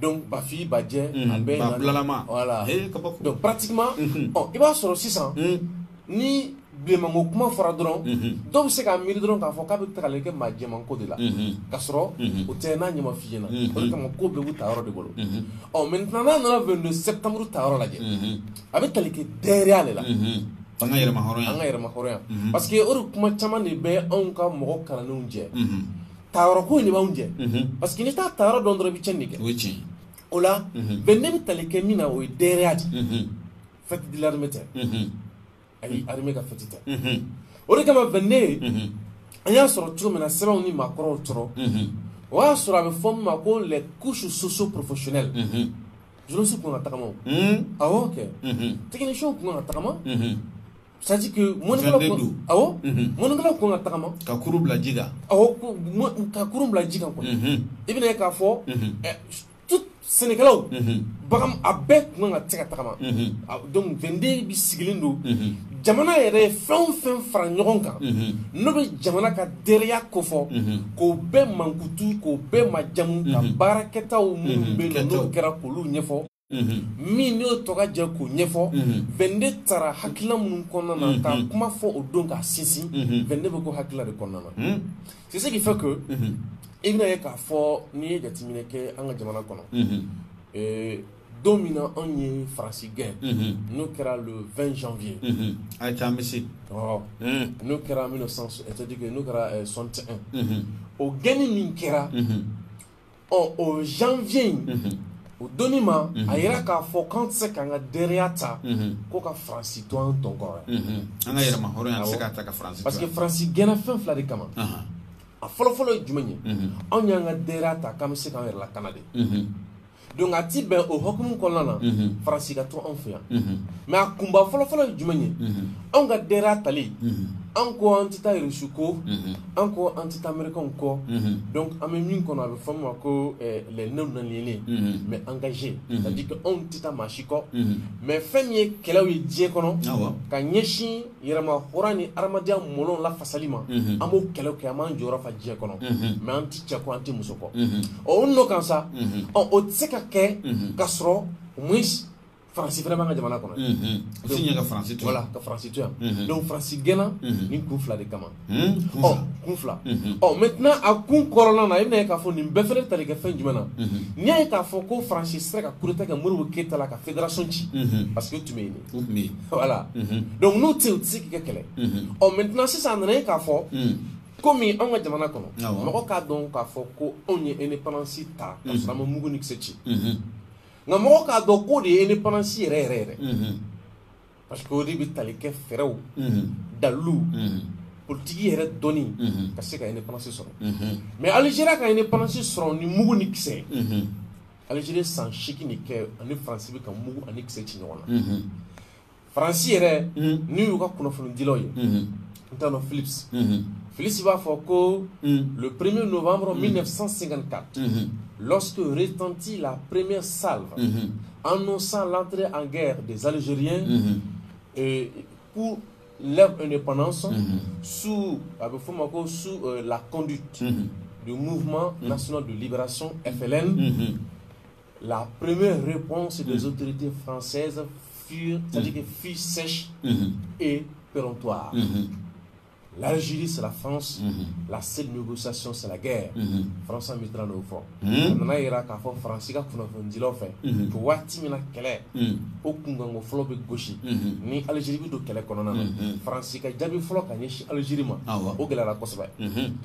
donc ba fi ba je abe voilà donc pratiquement il va sur 600 ni blema mo kuma fora dron donc c'est ka miri dron ka fo ka be trale ke ma je man ko de la ka soro o te na nyama fi na o ka mo ko be bu ta ro de bolo maintenant na 22 septembre ta ro la je abe tali ke derrière la anga yɛrɛ ma hɔrɔnya parce que o kuma caman de bɛ anw ka mɔgɔ kalanenw jɛ taayɔrɔ ko in de b'anw jɛ parce que ni t'a taayɔrɔ dɔn dɔrɔn i bɛ tiɲɛ de kɛ o la bɛn ne bɛ tali kɛ min na o ye dɛrɛya de fête de l'armée tɛ ayi armée ka fête tɛ o de kama bɛn ne an y'a sɔrɔ cogo min na sɛbɛnw ni maakɔrɔw sɔrɔ o y'a sɔrɔ a bɛ fɔ min ma ko les couches socio-professionnelles journalistes kun ka tagama o awɔ kɛ techniciens kun ka tagama c'est-à-dire que monikala ko nga tagama ka kuru bila jiga ka kuru bila jiga ko e bina ka fo tout sénégalaw bagam abek nga teka tagama donc vende bi sigilindo jamana yɛrɛ fɛn fara ɲɔgɔn kan no be jamana ka deriya ko fɔ ko bɛɛ mankutu ko bɛɛ majamu ka baarakɛtaw minnu bɛ n'o kɛra k'olu ɲɛfɔ min y'o tɔgɔ jɛ k'o ɲɛfɔ vende taara hakilina minnu kɔnɔna na ka kuma fɔ o don k'a sinsin vende bɛ ko hakilina de kɔnɔna na c'est ce qui fait que i bɛna ye k'a fɔ n'i ye jateminɛ kɛ an ka jamana kɔnɔ don min na anw ye faransi gɛn n'o kɛra le 20 janvier a ca bɛ se n'o kɛra 1900 c'est-à-dire que n'o kɛra 61 o gɛnni min kɛra o janvier in o donni ma a yɛrɛ k'a fɔ k'an tɛ se k'an ka dɛrɛya ta ko ka faransi to an tɔnkɔrɔ an ka yɛrɛma hɔrɔnya tɛ se k'a ta ka faransi to parce que faransi gɛnna fɛn fila de kama a fɔlɔfɔlɔ ye jumɛn ye anw y'an ka dɛrɛya ta k'an bɛ se k'an yɛrɛ lakana de donc a ti bɛn o hukumu kɔnɔna na faransi ka to anw fɛ yan mais a kunba fɔlɔfɔlɔ ye jumɛn ye anw ka dɛrɛya tali an ko an tɛ taa Rusi ko an ko an tɛ taa Américains kɔ donc an bɛ min kɔnɔ a bɛ fɔ min ma ko les non aliénés mais engagés c'est-à-dire que anw tɛ taa maa si kɔ mais fɛn min ye kɛlɛw ye diɲɛ kɔnɔ ka ɲɛsin yɛrɛma hɔrɔnya ni adamadenya mɔlɔn lafasali ma an b'o kɛlɛw kɛ an b'an jɔyɔrɔ fa diɲɛ kɔnɔ mais an tɛ cɛ kɔ an tɛ muso kɔ o nɔ kan sa o tɛ se ka kɛ ka sɔrɔ au moins faransi fana b'an ka jamana kɔnɔ voilà ka faransi to yan donc faransi gɛnna ni kun fila de kama kun fila maintenant a kun kɔrɔlan na i bɛna ye k'a fɔ nin bɛɛ fana tali kɛ fɛn jumɛn na n'i y'a ye k'a fɔ ko faransi sera ka coup d'état kɛ Modibo Keyita la ka fédération ci parce que o tun bɛ yen voilà donc n'o tɛ yen o tɛ se k'i kɛ kɛlɛ maintenant sisan a nana ye k'a fɔ komi anw ka jamana kɔnɔ mɔgɔ k'a dɔn k'a fɔ ko anw ye indépendance ta ka sɔrɔ an ma mugu ni kisɛ ci nka mɔgɔ k'a dɔn k'o de ye indépendance yɛrɛ parce que o de bɛ tali kɛ fɛɛrɛw dalilu politiki yɛrɛ dɔnni ka se ka indépendance sɔrɔ mais Algérie ka indépendance sɔrɔ ni mugu ni kisɛ Algérie san 8 de kɛ ani faransi bɛ ka mugu ani kisɛ ci ɲɔgɔn na faransi yɛrɛ n'u y'u ka kunnafonidilaw ye Philips. Philips va faire le 1er novembre 1954, lorsque retentit la première salve, annonçant l'entrée en guerre des Algériens pour leur indépendance sous la conduite du mouvement national de libération FLN. La première réponse des autorités françaises fut sèche et péremptoire. L'Algérie, c'est la France. La seule négociation, c'est la guerre. France a mis dans le fond. On a ira qu'à faire France, il a dit l'offre. Que Wati mina kele, au Kungango Flobe gauche, ni Algérie de kele konana. France, il a jamais floc à Nichi Algérie, au Galara Kosovo.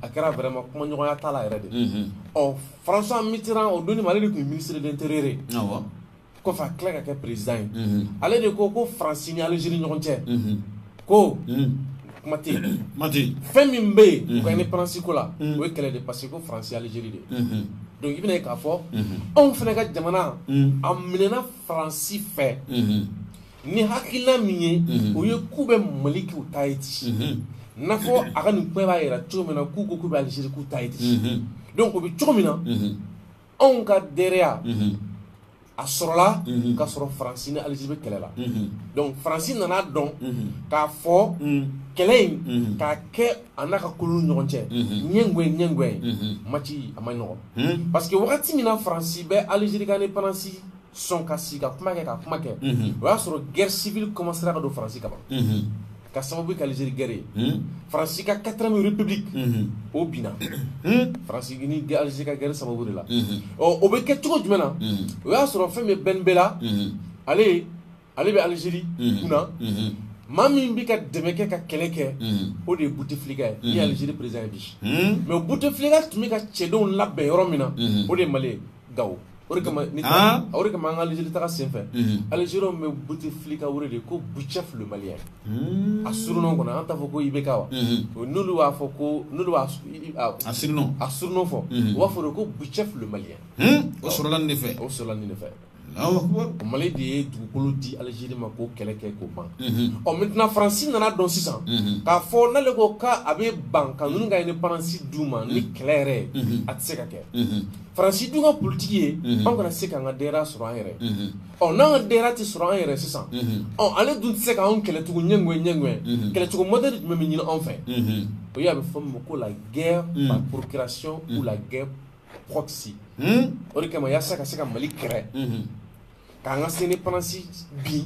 Akara vraiment, comment nous a tala erede. Oh, François Mitterrand, au donné malade du ministre de l'Intérieur. Qu'on fait clair avec le président. Allez de Coco, France, ni Algérie, non, tiens. Ko. Mati. Femimbe, quand on est français là, oui qu'elle est dépassée que France et Algérie. Donc il vient qu'à fort, on fait la jamana, amenena France fait. Ni hakila miye, ou ye koube maliki ou Tahiti. Nafo akan nous peut aller à Tchomena koukou koube Algérie kou Tahiti. Donc au but Tchomena, on garde derrière. A sorola ka soro France ni Algérie kɛlɛ la donc France nana dɔn k'a fɔ kɛlɛ in k'a kɛ a n'a ka kolo ni ɲɔgɔn cɛ ɲɛngwɛn match a ma nɔgɔ parce que wagati min na France bɛ Algérie ka indépendance sɔn ka sigi ka kuma kɛ o y'a sɔrɔ guerre civile commencera ka don France kaban ka sababu kɛ Algérie guerre ye France ka 4e république o bina France ni Algérie ka guerre sababu de la o bɛ kɛ cogo jumɛn na o y'a sɔrɔ fɛn min bɛ Benbela ale bɛ Algérie kunna maa min bɛ ka dɛmɛ kɛ ka kɛlɛ kɛ o de ye Bouteflika ye ni Algérie président ye bi mais Bouteflika tun bɛ ka cɛdenw labɛn yɔrɔ min na o de ye Mali ye Gawo o de kama an ka Algérie taga senfɛ Algériens bɛ Bouteflika wele de ko Bouchef le Malien a surnom kɔnɔ an t'a fɔ ko IBK wa n'olu b'a fɔ ko a surnom fɔ u b'a fɔ de ko Bouchef le Malien o sɔrɔla nin de fɛ o Mali de ye dugukolo di Algérie ma k'o kɛlɛ kɛ k'o ban maintenant France nana dɔn sisan k'a fɔ n'ale ko k'a bɛ ban ka ninnu ka indépendance d'u ma ni kɛlɛ yɛrɛ a tɛ se ka kɛ France dun ka politique ye an kana se k'an ka DERA sɔrɔ an yɛrɛ n'an ka DERA tɛ sɔrɔ an yɛrɛ sisan ale dun tɛ se k'an kɛlɛ tugun ɲɛngwɛn kɛlɛcogo modèle jumɛn bɛ ɲini anw fɛ o ye a bɛ fɔ min ma ko la guerre par procuration ou la guerre proxy o de kama yaasa ka se ka Mali kɛrɛ k'an ka indépendance bin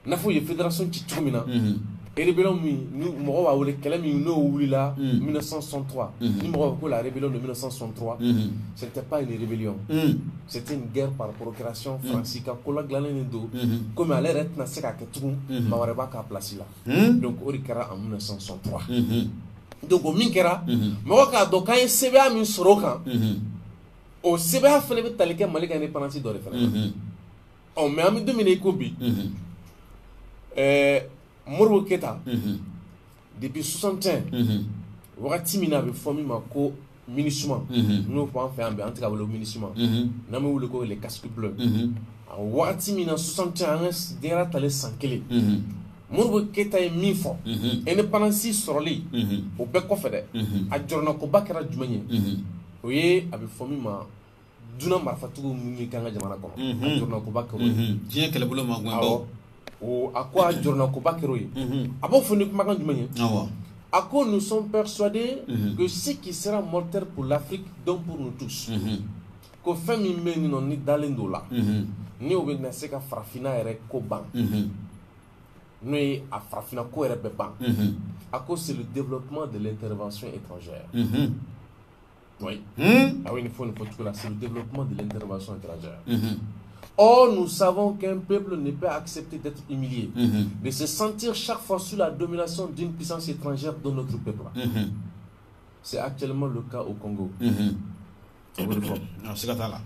n'a fɔ u ye fédération ci cogo min na rébellion min mɔgɔ b'a wele kɛlɛ min n'o wulila 1963 ni mɔgɔ b'a fɔ ko la rébellion de 1963 c'était pas une rébellion c'était une guerre par procuration France ka ko la dilannen don komi ale yɛrɛ tɛna se k'a kɛ tugun maa wɛrɛ b'a k'a place la donc o de kɛra en 1963 donc o min kɛra mɔgɔ k'a dɔn k'an ye sɛbɛya min sɔrɔ o kan o sɛbɛya fana bɛ tali kɛ Mali ka indépendance dɔ de fana mais an bɛ don min na i ko bi Modibo Keïta depuis 61 wagati min na a bɛ fɔ min ma ko MINUSMA n'o fɔ an fɛ yan bi an tɛ ka wele MINUSMA n'an bɛ wele ko les casques bleus a wagati min na 61 an ka DERA talen san 1 Modibo Keïta ye min fɔ indépendance sɔrɔli o bɛɛ kɔfɛ dɛ a jɔrɔnakoba kɛra jumɛn ye o ye a bɛ fɔ min ma dunan marifatigiw min kan ka jamana kɔnɔ a jɔrɔnakoba kɛra o ye diɲɛ kɛlɛbolo ma gɛnbaw a ko a jɔrɔnakoba kɛra o ye a b'o fɔ ni kumakan jumɛn ye a ko nous sommes persuadés que ce qui sera mortel pour l'Afrique donc pour nous tous ko fɛn min bɛ yen nɔ ni dalen don o la ni o bɛ na se ka farafinna yɛrɛ ko ban n'o ye a farafinna ko yɛrɛ bɛ ban a ko c'est le développement de l'intervention étrangère oui ah oui il faut tout là c'est le développement de l'intervention étrangère or nous savons qu'un peuple ne peut accepter d'être humilié de se sentir chaque fois sous la domination d'une puissance étrangère dans notre peuple c'est actuellement le cas au Congo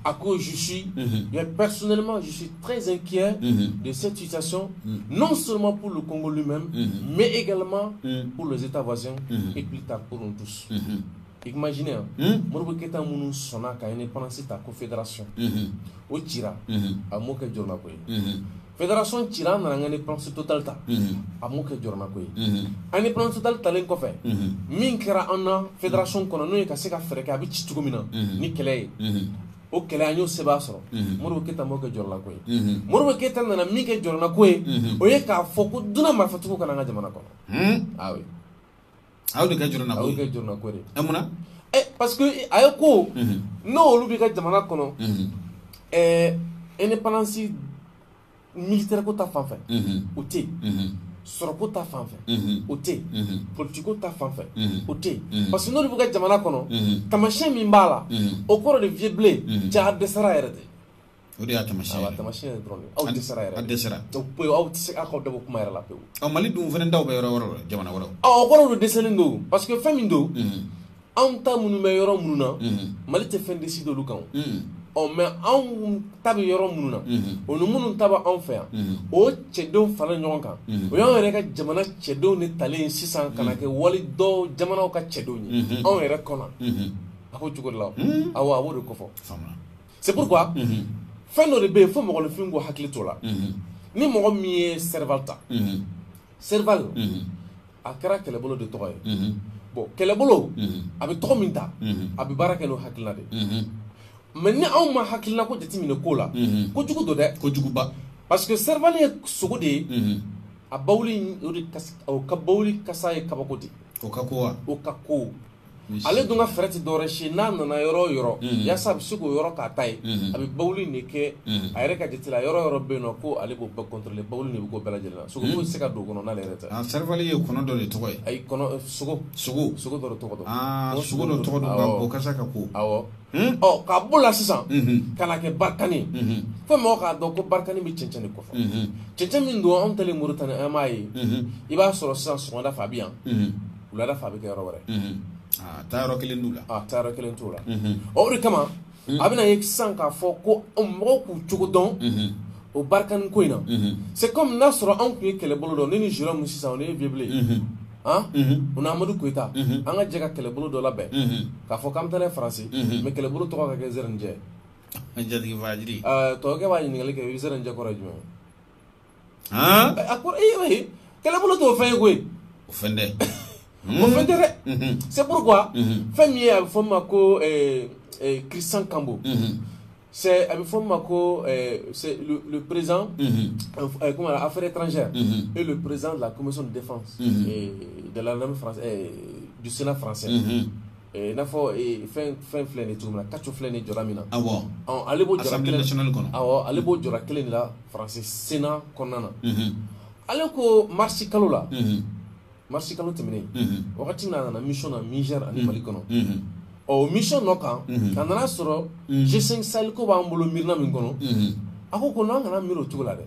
à cause personnellement je suis très inquiet de cette situation non seulement pour le Congo lui-même mais également pour les États voisins et plus tard pour nous tous. Imaginez, Modibo Keïta munu sonna ka indépendance ta confédération o cira a mo kɛ jɔrɔna ko ye fédération cira nana ngani plan total ta amu ke jorna koy ani plan total talen ko fe min kera anna fédération kono no ka se ka fere ka bi ci tugumina ni kele o kele anyo se ba soro moro ke tamo ke jorla koy moro ke tan nana min ke jorna koy o ye ka foko duna marfatu ko kana jamana kono ah oui aw de ka jorna koy aw ke jorna koy amuna parce que ayo ko no olu bi ka jamana kono indépendance militaire ko ta fanfɛ o tɛ yen sɔrɔ ko ta fanfɛ o tɛ yen politique ko ta fanfɛ o tɛ yen parce que n'olu bɛ ka jamana kɔnɔ tamasiyɛn min b'a la o kɔrɔ de vieux blé ja dɛsɛra yɛrɛ de o de y'a tamasiyɛn ye tamasiyɛn ye dɔrɔn de aw dɛsɛra yɛrɛ a dɛsɛra pewu aw tɛ se aw ka dabɔ kuma yɛrɛ la pewu Mali dun fɛnɛ daw bɛ yɔrɔ wɛrɛw jamana wɛrɛw o kɔrɔ de dɛsɛlen don parce que fɛn min don anw ta minnu bɛ yɔrɔ minnu na Mali tɛ fɛn décider olu kan mais anw ta bɛ yɔrɔ minnu na o ni minnu ta bɛ anw fɛ yan o cɛdenw fara ɲɔgɔn kan o y'anw yɛrɛ ka jamana cɛdenw de talen sisan ka na kɛ wali dɔ jamanaw ka cɛdenw ye anw yɛrɛ kɔnɔ a ko cogo de la awɔ a b'o de kofɔ c'est pourquoi fɛn dɔ de bɛ yen fo mɔgɔninfin k'o hakili to la ni mɔgɔ min ye Serval ta Serval a kɛra kɛlɛbolo de tɔgɔ ye bon kɛlɛbolo a bɛ tɔgɔ min ta a bɛ baara kɛ n'o hakilina de mais ni anw ma hakilina ko jateminɛ ko la kojugu don dɛ kojuguba parce que Serval ye sogo de ye a bawuli o ka bawuli kasa ye kabako de o ka ko wa o ka ko ale dun ka fɛrɛ tɛ dɔwɛrɛ si n'a nana yɔrɔ o yɔrɔ yaasa a bɛ se k'o yɔrɔ k'a ta ye a bɛ bawuli de kɛ a yɛrɛ ka jate la yɔrɔ o yɔrɔ bɛ yen nɔ ko ale b'o bɛɛ contrôler bawuli de bɛ k'o bɛɛ lajɛlen na sogo foyi tɛ se ka don o kɔnɔ n'ale yɛrɛ tɛ Serval ye kɔnɔ dɔ de tɔgɔ ye ayi kɔnɔ sogo dɔ de tɔgɔ dɔn sogo dɔ tɔgɔ dɔn o kasa ka ko awɔ k'a b'o la sisan ka na kɛ Barkani fo mɔgɔw k'a dɔn ko Barkani bɛ cɛncɛn de kɔfɛ cɛncɛn min don anw talen Moritani an m'a ye i b'a sɔrɔ sisan sɔgɔmada fɛ a bɛ yan wulada fɛ a bɛ kɛ yɔrɔ wɛrɛ taa yɔrɔ kelen t'u la taa yɔrɔ kelen t'u la o de kama a bɛna ye sisan k'a fɔ ko mɔgɔw k'u cogo dɔn o Barkani ko in na c'est comme n'a sɔrɔ anw tun ye kɛlɛbolo dɔ ne ni Jura mun sisan o ne ye vieux blé o ni Amadu Koyita an ka jɛ ka kɛlɛbolo dɔ labɛn k'a fɔ k'an bɛ taa n'a ye Faransi mais kɛlɛbolo tɔgɔ ka kɛ Zɛrɛnjɛ jatigi fajiri tɔgɔkɛ b'a ɲininkali kɛ Zɛrɛnjɛ kɔrɔ ye jumɛn a ko kɛlɛbolo t'o fɛn ye koyi o fɛn dɛ o fɛn tɛ dɛ c'est pourquoi fɛn min ye a bɛ fɔ min ma ko Christian Kambo c'est a bɛ fɔ min ma ko c'est le président comment affaires étrangères et le président de la commission de défense de l'armée française du Sénat français i n'a fɔ fɛn filɛ nin ye cogo min na Kacho filɛ nin ye jɔda min na ale b'o jɔda kelen awɔ ale b'o jɔda kelen de la français Sénat kɔnɔna na ale ko marsi kalo la marsi kalo tɛmɛnen wagati min na a nana mission na Niger ani Mali kɔnɔ o mission nɔ kan a nana sɔrɔ G5 Sahel ko b'an bolo miirina min kɔnɔ a ko n'an kana miiri o cogo la dɛ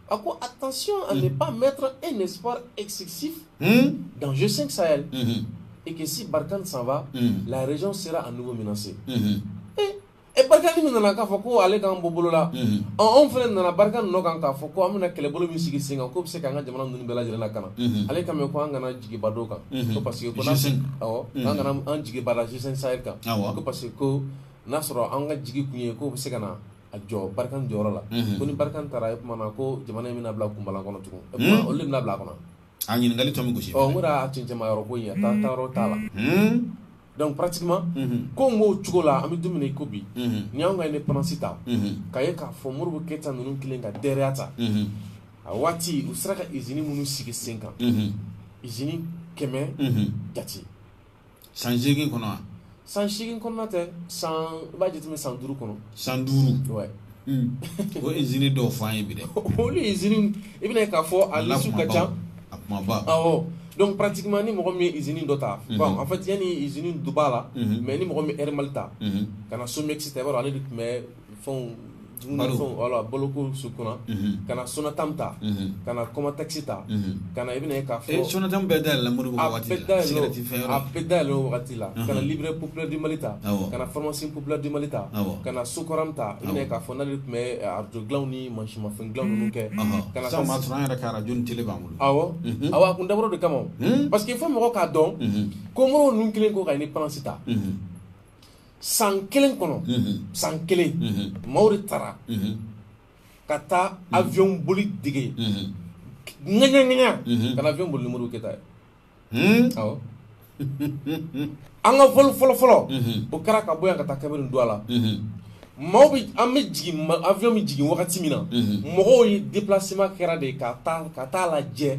a ko attention à ne pas mettre un espoir excessif dans G5 Sahel et que si Barkhane s'en va la région sera à nouveau menacée et Barkhane min nana k'a fɔ ko ale k'an bɔ bolo la anw fɛnɛ nana Barkhane nɔ kan k'a fɔ ko an bɛna kɛlɛbolo min sigi sen kan k'o bɛ se k'an ka jamana ninnu bɛɛ lajɛlen lakana ale kan mɛn ko an kana jigi bado kan ko parce que ko awɔ an kana an jigi bada G5 Sahel kan ko parce que ko n'a sɔrɔ an ka jigi kun ye k'o bɛ se ka na a jɔ Barkhane jɔyɔrɔ la ko ni Barkhane taara kuma na ko jamana in bɛna bila kunbalan kɔnɔ tugun olu de bɛna bila a kɔnɔ a ɲininkali tɔ min gosi n ko a cɛncɛnma yɔrɔ ko in a taa yɔrɔ t'a la donc pratiquement ko n b'o cogo la an bɛ don min na i ko bi ni anw ka indépendance ta k'a ye k'a fɔ Modibo Keyita ninnu kelen ka dɛrɛya ta a waati u sera ka usine minnu sigi sen kan usine 100 jate san 8 kɔnɔ wa san 8 kɔnɔna tɛ i b'a jateminɛ san 5 kɔnɔ san 5 ouais o usine dɔw fɔ an ye bi dɛ olu usine i bɛna k'a fɔ a lisu ka ca a kumaba awɔ donc pratiquement ni mɔgɔ min ye usine dɔ ta bon en fait yanni usine dɔ b'a la mais ni mɔgɔ min Hermal ta ka na Somex ta i b'a dɔn ale de tun bɛ fɛnw dumuni fɛnw voilà boloko su kunna ka na Sonatam ta ka na Comatex ta ka na i bɛna ye k'a fɔ Sonatam bɛɛ dayɛlɛla Modibo ka waati la cigarette fɛn yɔrɔ a bɛɛ dayɛlɛ o wagati la ka na Librairie Populaire du Mali ta ka na Pharmacie Populaire du Mali ta ka na Sokoram ta i bɛna ye k'a fɔ n'ale tun bɛ arajo dilanw ni mansimafɛn dilanw ninnu kɛ ka na sisan maa sɔrɔ an yɛrɛ ka arajo ni télé b'an bolo awɔ a kun dabɔra o de kama parce que fo mɔgɔ k'a dɔn ko Modibo ninnu kelen ko ka indépendance ta san 1 kɔnɔ san 1 maaw de taara kata avion boli dege nganya kana avion boli numéro keta awo anga vol folo o kara ka boya kata Cameroun douala mawbi ami jigi avion mi jigi wakati mina mogo yi déplacement kera de kata la je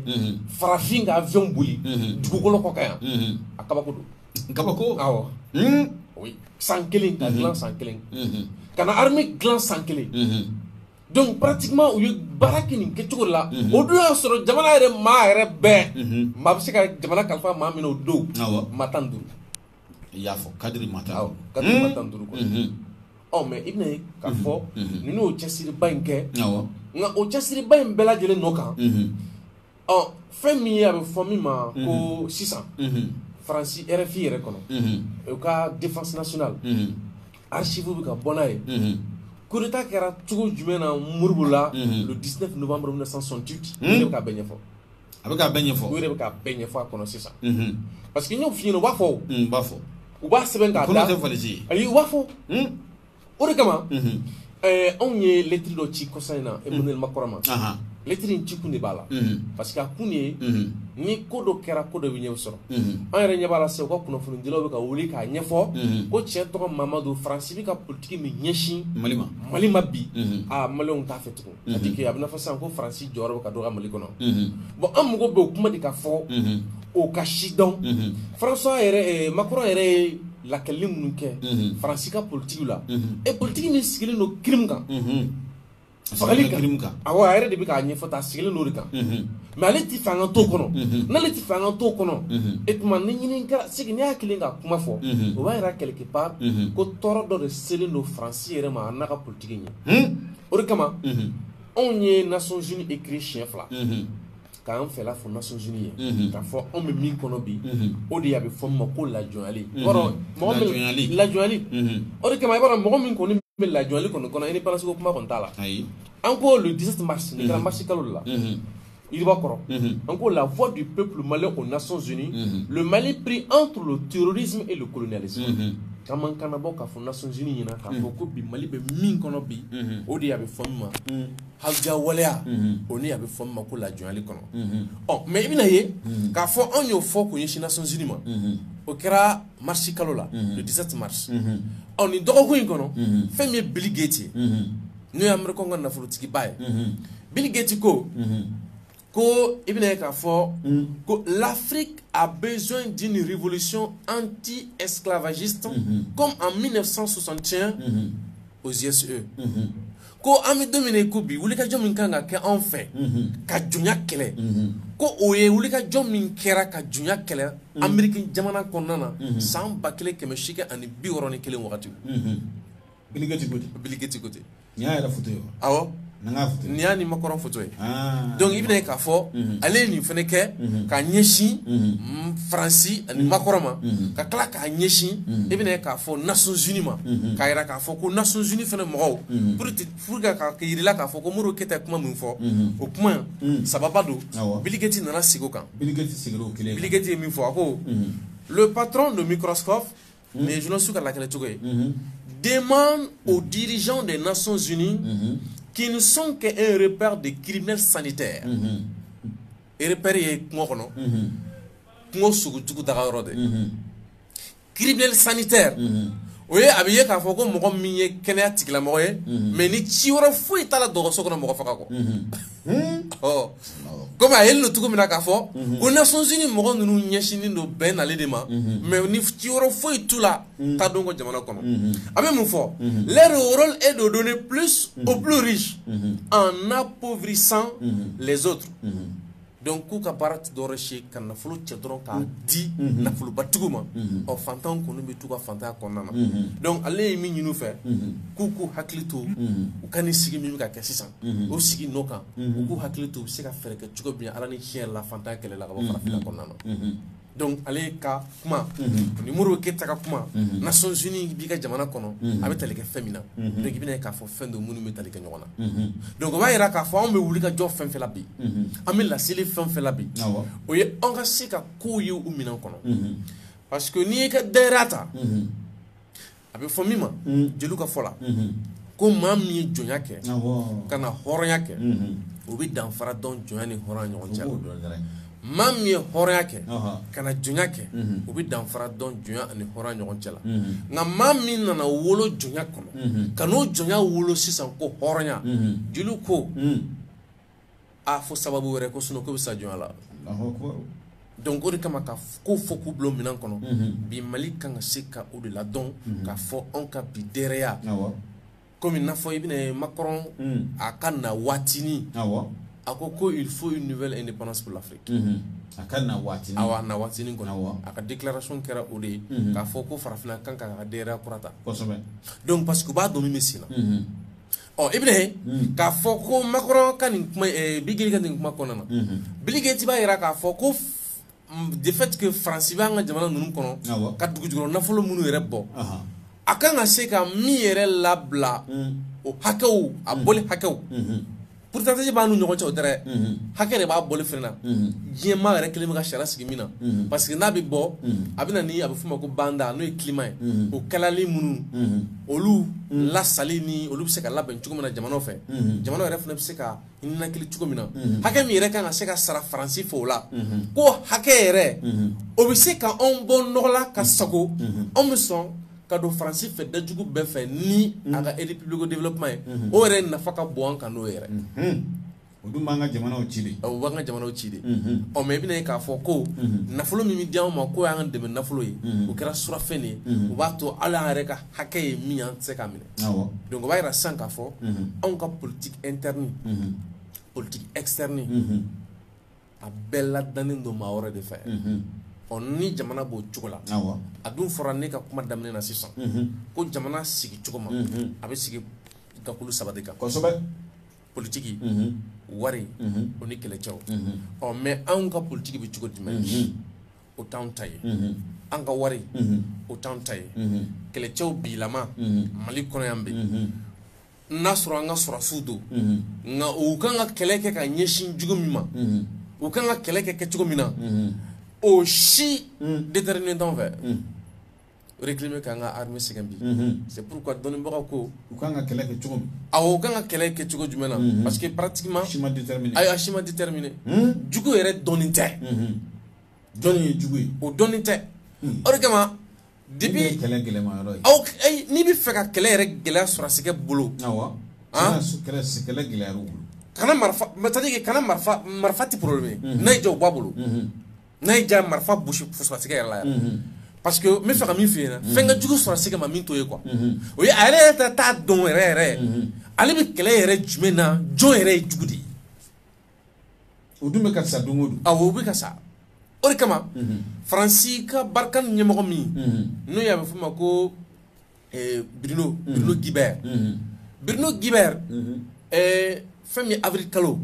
farafin ka avion boli dugukolo ko kaya akabako awo oui sankelen ka glan sankelen kana armée glan sankelen donc pratiquement au lieu baraki ni kecogo la o do ya soro jamana yɛrɛ maa yɛrɛ bɛɛ maa bɛ se ka jamana kalifa maa min o do matan duru y'a fɔ kadiri matan awɔ kadiri matan duru kɔnɔ mais i bɛna ye k'a fɔ ninnu y'o cɛsiriba in kɛ nka o cɛsiriba in bɛɛ lajɛlen nɔ kan fɛn min ye a bɛ fɔ min ma ko sisan faransi RFI yɛrɛ kɔnɔ u ka défense nationale archive bɛ ka bɔ n'a ye coup d'état kɛra cogo jumɛn na Moribo la le 19 novembre 1968 o de bɛ ka bɛɛ ɲɛfɔ a bɛ ka bɛɛ ɲɛfɔ o de bɛ ka bɛɛ ɲɛfɔ a kɔnɔ sisan parce que n y'o f'i ɲɛna u b'a fɔ u b'a fɔ u b'a sɛbɛn k'a da ayi u b'a fɔ o de kama anw ye lettre dɔ ci kɔsa in na Emmanuel Macron ma lettre in ci kun de b'a la parce que a kun ye ni ko dɔ kɛra ko dɔ bɛ ɲɛ sɔrɔ an yɛrɛ ɲɛ b'a la sisan u ka kunnafonidilaw bɛ ka wuli k'a ɲɛfɔ ko cɛ tɔgɔ Mamadu Faransi bɛ ka politiki min ɲɛsin Mali ma bi Maliyɛnw t'a fɛ tugun c'est-à-dire que a bɛ n'a fɔ sisan ko Faransi jɔyɔrɔ bɛ ka dɔgɔya Mali kɔnɔ bon an mago bɛ o kuma de ka fɔ o ka si dɔn François yɛrɛ Macron yɛrɛ ye lakɛli minnu kɛ Faransi ka politiki la politiki min sigilen don crime kan fagali kan awɔ a yɛrɛ de bɛ k'a ɲɛfɔ ta sigilen n'o de kan mais ale ti fɛ an ka t'o kɔnɔ n'ale ti fɛ an ka t'o kɔnɔ et tuma ni ɲini kɛra sigi n'i y'a kelen ka kuma fɔ o b'a yira quelque part ko tɔɔrɔ dɔ de selen don Faransi yɛrɛ ma a n'a ka politiki ɲɛ o de kama anw ye Nations Unies écrit siɲɛ 2 k'an fɛla fɔ Nations Unies ye k'a fɔ anw bɛ min kɔnɔ bi o de a bɛ fɔ min ma ko lajɔnyali lajɔnyali o de kama i b'a dɔn mɔgɔ min kɔni bɛ lajɔnyali kɔnɔ indépendance ko kuma kɔni t'a la an ko le 17 mars nin kɛra mars kalo de la Yiriba kɔrɔ an ko la voix du peuple malien aux Nations Unies le Mali pris entre le terrorisme et le colonialisme k'an man kana bɔ k'a fɔ Nations Unies ɲɛna k'a fɔ ko bi Mali bɛ min kɔnɔ bi o de a bɛ fɔ min ma hawuja waleya o ni a bɛ fɔ min ma ko lajɔnyali kɔnɔ mais i bɛna ye k'a fɔ anw y'o fɔ k'o ɲɛsin Nations Unies ma o kɛra mars kalo la le 17 mars nin dɔgɔkun in kɔnɔ fɛn min ye Bill Gates n'o ye Amerikɛnw ka nafolotigiba ye Bill Gates ko i bɛna ye k'a fɔ ko l'Afrique a besoin d'une révolution anti-esclavagiste comme en 1961 aux USE ko an bɛ don min na ko bi wulikajɔ min kan ka kɛ anw fɛ ka jonya kɛlɛ ko o ye wulikajɔ min kɛra ka jonya kɛlɛ Ameriki jamana kɔnɔna na san 1961 wagati Bill Gates ko ten ni y'a yɛrɛ foto ye awɔ nin y'a ni Macron foto ye donc i bɛna ye k'a fɔ ale ye nin fɛnɛ kɛ ka ɲɛsin Faransi ani Macron ma ka tila k'a ɲɛsin i bɛna ye k'a fɔ Nations Unies ma k'a yira k'a fɔ ko Nations Unies fɛnɛ mɔgɔw pour que ka yirila k'a fɔ ko Modibo Keyita ye kuma min fɔ o kuma sababa don Bill Gates nana sigi o kan Bill Gates ye min fɔ a ko le patron de Microsoft nin ye journaliste ka lakɛlɛcogo ye demande aux dirigeants des Nations Unies qui ne sont qu'un repère de criminels sanitaires. Repère ye kungo kɔnɔ kungo sugujugu daga yɔrɔ de criminel sanitaire o ye a bɛ ye k'a fɔ ko mɔgɔ min ye kɛnɛya tigilamɔgɔ ye mais ni ci wɛrɛ foyi t'a la dɔgɔtɔrɔso kɔnɔ mɔgɔ faga kɔ komi a yelen don cogo min na k'a fɔ ko Nations Unies mɔgɔ ninnu ɲɛsinnen don bɛn nale de ma mais ni ci wɛrɛ foyi t'u la t'a dɔn ko jamana kɔnɔ a bɛ mun fɔ leur rôle est de donner plus aux plus riches en appauvrissant les autres donc k'u ka baara tɛ dɔwɛrɛ si ka nafolo cɛ dɔrɔn k'a di nafolobatigiw ma fantanw kɔni bɛ t'u ka fantanya kɔnɔna na donc ale ye min ɲini u fɛ k'u k'u hakili to u ka nin sigi min bɛ ka kɛ sisan o sigi nɔ kan u k'u hakili to u bɛ se ka fɛɛrɛ kɛ cogo min ala ni tiɲɛ la fantanya kɛlɛ la ka bɔ farafinna kɔnɔna na donc ale ka kuma ni Modibo Keyita ka kuma Nations Unies b'i ka jamana kɔnɔ a bɛ tali kɛ fɛn min na donc i bɛna ye k'a fɔ fɛn dɔ minnu bɛ tali kɛ ɲɔgɔn na donc o b'a yira k'a fɔ anw bɛ wuli ka jɔ fɛn fɛn la bi an bɛ laseli fɛn fɛn la bi o ye anw ka se ka kow ye u minɛn kɔnɔ parce que n'i y'i ka dayiran ta a bɛ fɔ min ma jeliw ka fɔ la ko maa min ye jɔnya kɛ ka na hɔrɔnya kɛ o bɛ danfara dɔn jɔnya ni hɔrɔnya ɲɔgɔn cɛ maa min ye hɔrɔnya kɛ ka na jɔnya kɛ o bɛ danfara dɔn jɔnya ani hɔrɔnya ɲɔgɔn cɛ la nka maa min nana wolo jɔnya kɔnɔ ka n'o jɔnya wolo sisan ko hɔrɔnya jeliw ko a fo sababu wɛrɛ ko sinɔn ko bɛ sa jɔnya la donc o de kama ka ko fɔ k'u bila minɛn kɔnɔ bi Mali kan ka se ka o de la dɔn k'a fɔ anw ka bi dɛrɛya komi n'a fɔ i bɛna Macron a ka na waatinin a ko il faut une nouvelle indépendance pour l'Afrique a ka na waatinin awɔ na waatinin kɔnɔ a ka déclaration kɛra o de ye k'a fɔ ko farafinna kan ka dɛrɛya kurata kosɛbɛ donc parce que u b'a dɔn min bɛ sen na ɔ i bɛna ye k'a fɔ ko Macron ka nin kuma Bill Gates ka nin kuma kɔnɔna na Bill Gates b'a yira k'a fɔ ko de fait que France b'an ka jamana ninnu kɔnɔ ka dugujukɔrɔ nafolo minnu yɛrɛ bɔ a kan ka se ka min yɛrɛ labila o hakɛw a bɔli hakɛw pourcentage b'a n'u ɲɔgɔn cɛ o tɛ dɛ hakɛ de b'a bɔli fɛnɛ na diɲɛ maa yɛrɛ kelen bɛ ka sariya sigi min na parce que n'a bɛ bɔ a bɛ na ni a bɛ f'o ma ko banda n'o ye climat ye o kalali minnu olu lasali ni olu bɛ se ka labɛn cogo min na jamanaw fɛ jamanaw yɛrɛ fana bɛ se ka ninakili cogo min na hakɛ min yɛrɛ kan ka se ka sara Faransi fɛ o la ko hakɛ yɛrɛ o bɛ se ka anw bɔ nɔgɔ la ka sago anw bɛ sɔn ka don Faransi fɛ dajugu bɛɛ fɛ ni a ka aide publique au développement ye o yɛrɛ nafa ka bon an kan n'o yɛrɛ o dun b'an ka jamanaw ci de o b'an ka jamanaw ci de ɔ mais i bɛna ye k'a fɔ ko nafolo min bɛ di anw ma k'o y'an dɛmɛ nafolo ye o kɛra surafɛn de ye o b'a to hali an yɛrɛ ka hakɛ ye min ye an tɛ se k'a minɛ donc o b'a yira sisan k'a fɔ anw ka politique interne politique externe a bɛɛ ladannen don maa wɛrɛ de fɛ ni jamana b'o cogo la a dun fɔra ne ka kuma daminɛ na sisan ko jamana sigi cogo ma a bɛ sigi gakulu saba de kan kosɛbɛ politiki wari o ni kɛlɛcɛw ɔ mais anw ka politiki bɛ cogo jumɛn o t'anw ta ye an ka wari o t'anw ta ye kɛlɛcɛw bilama Mali kɔnɔ yan bɛ n'a sɔrɔ an ka sɔrɔsiw don nka u kan ka kɛlɛ kɛ ka ɲɛsin jugu min ma u kan ka kɛlɛ kɛ kɛcogo min na o si déterminé t'anw fɛ réclamer k'an ka armée sɛgɛn bi c'est pourquoi dɔnnibagaw ko u kan ka kɛlɛ kɛ cogo min awɔ u kan ka kɛlɛ kɛ cogo jumɛn na parce que pratiquement si ma déterminé ayi a si ma déterminé jugu yɛrɛ dɔnnen tɛ jɔnni ye jugu ye o dɔnnen tɛ o de kama depuis kɛlɛ gɛlɛma yɔrɔ ye aw n'i bɛ fɛ ka kɛlɛ yɛrɛ gɛlɛya sɔrɔsikɛ bolo awɔ kɛlɛ gɛlɛya bolo kana marifa c'est-à-dire que kana marifa ti problème n'a y'i diya o b'a bolo n'a y'i diya marifa gosi sɔrɔsikɛ yɛrɛ la yɛrɛ parce que n bɛ fɛ ka min f'i ɲɛna fɛn ka jugu sɔrɔsikɛ ma min t'o ye quoi o ye a yɛrɛ yɛrɛ t'a dɔn yɛrɛ yɛrɛ ale bɛ kɛlɛ yɛrɛ jumɛn na jɔn yɛrɛ ye jugu de ye o dun bɛ ka sa don o don awɔ o bɛ ka sa o de kama Faransi ka barika ɲɛmɔgɔ min n'o ye a bɛ f'o ma ko Bruno Guibert Bruno Guibert fɛn min ye avril kalo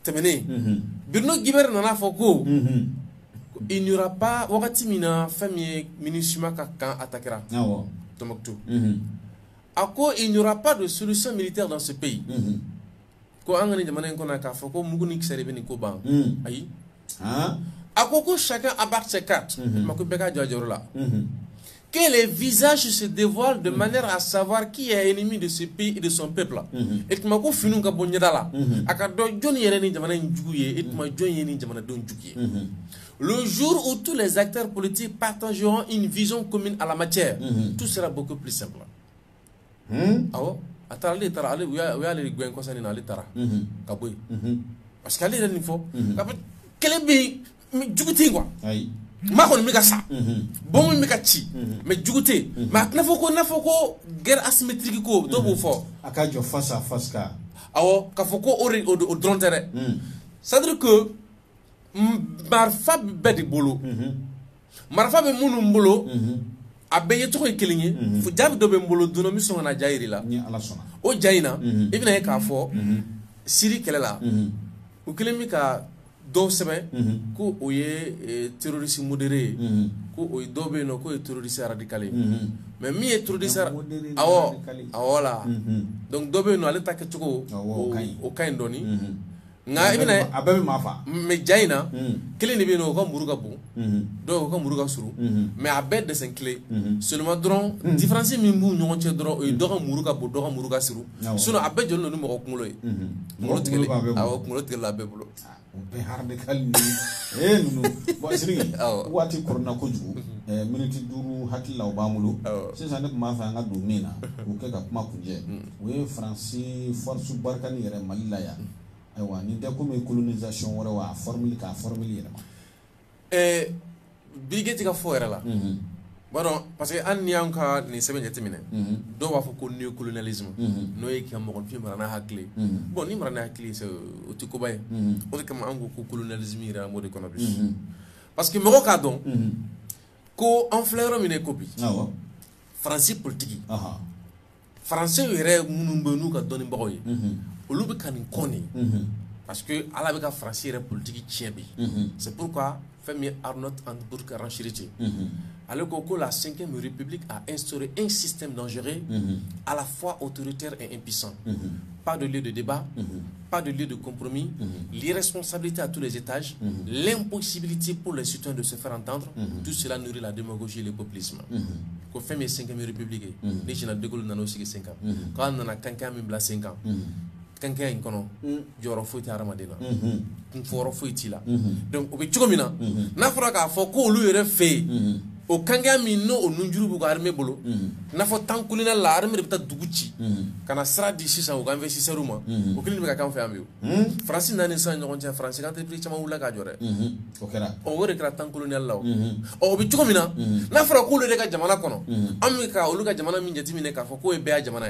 tɛmɛnen Bruno Guibert nana fɔ ko il n'y aura pas wagati min na fɛn min ye MINUSMA ka kan attaquera Tombouctou a ko il n'y aura pas de solution militaire dans ce pays ko an ka nin jamana in kɔnɔ k'a fɔ ko mugu ni kisɛ de bɛ nin ko ban ayi a ko chacun abatte ses cartes ma ko bɛɛ ka jɔ a jɔyɔrɔ la que les visages se dévoilent de manière à savoir qui est ennemi de ce pays et de son peuple. Et tuma ko finu ka bɔ ɲɛda la a ka dɔn jɔnni yɛrɛ ni jamana in jugu ye et tuma jɔn ye ni jamanadenw jugu ye. Le jour où tous les acteurs politiques partageront une vision commune à la matière, tout sera beaucoup plus simple. Awɔ a taara ale taara ale u y'ale de gɛn kɔsa nin na ale taara ka bɔ yen parce que ale yɛrɛ nin fɔ ka fɔ kɛlɛ bɛ jugu tɛ yen quoi. maa kɔni bɛ ka sa bɔn min bɛ ka ci mais jugu tɛ yen mais a tɛna fɔ ko guerre asymétrique ko dɔw b'o fɔ a ka jɔ face à face ka awɔ k'a fɔ ko o dɔrɔn tɛ dɛ c'est à dire que marifa bɛ bɛɛ de bolo marifa bɛ minnu bolo a bɛɛ ye cogo ye kelen ye jaabi dɔ bɛ n bolo don dɔ n bɛ sɔn ka na ja yir'i la o ja in na i bɛna ye k'a fɔ Siri kɛlɛ la u kelen bɛ ka dɔw sɛbɛn ko o ye terroriste modéré ye ko o ye dɔw bɛ yen nɔ k'o ye terroriste radical ye mais min ye terroriste awɔ la donc dɔw bɛ yen nɔ ale ta kɛcogo o ka ɲi dɔɔni nga ibina ababe mafa me jaina kele ni bino ko muruga bu do ko muruga suru mais abed de sen clé seulement dron différence mi bu ñon ci dron e do ko muruga bu do ko muruga suru suno abed jolno ni mo ko ngulo mo tigele awo ngulo tigele la bebulo be harde kalni nunu bo sirigi wati korna ko jugu minute duru hakilla o bamulo sisan ne ma fa nga do mina ko ke ka kuma kunje we franci force barkani yere malaya aywa ni de ko me colonisation wala wa formule yere bigeti ka fo yere la bon parce que an yanka ni sebe jetimine do wa fo ko néocolonialisme no e ki mo kon fi marana hakli bon ni marana hakli c'est o ti ko bay o ti kam ango ko colonialisme ira mo de kono bis parce que mo ka don ko en fleur mine copie français politique français yere munu mbenu ka doni mboy olu be kan koni parce que ala be ka français yere politique tiebi c'est pourquoi Femi Arnaud Handbourg Ranchiriti alors que la 5e République a instauré un système dangereux à la fois autoritaire et impuissant. Pas de lieu de débat, pas de lieu de compromis, l'irresponsabilité à tous les étages, l'impossibilité pour les citoyens de se faire entendre, tout cela nourrit la démagogie et le populisme. Quand Femi 5e République, les gens de Gaulle n'ont aussi 5 ans. Quand on a quelqu'un qui 5 ans, quelqu'un qui a joro foiti aramadina foro foiti la donc o be chogomina na fora ka fo ko lu yere fe o kanga mi no o nunjuru bu armée bolo na fo tankulina la armée beta duguchi kana sra di sisa o ganve sisa ruma o kilin be ka kan fe ambiu france nani san ngon tia france ka te pri chama wula ka jore o kera o wore kra tankulina la o be chogomina na fora ko lu de ka jamana kono amika o lu ka jamana min jeti mine ka fo ko e be a jamana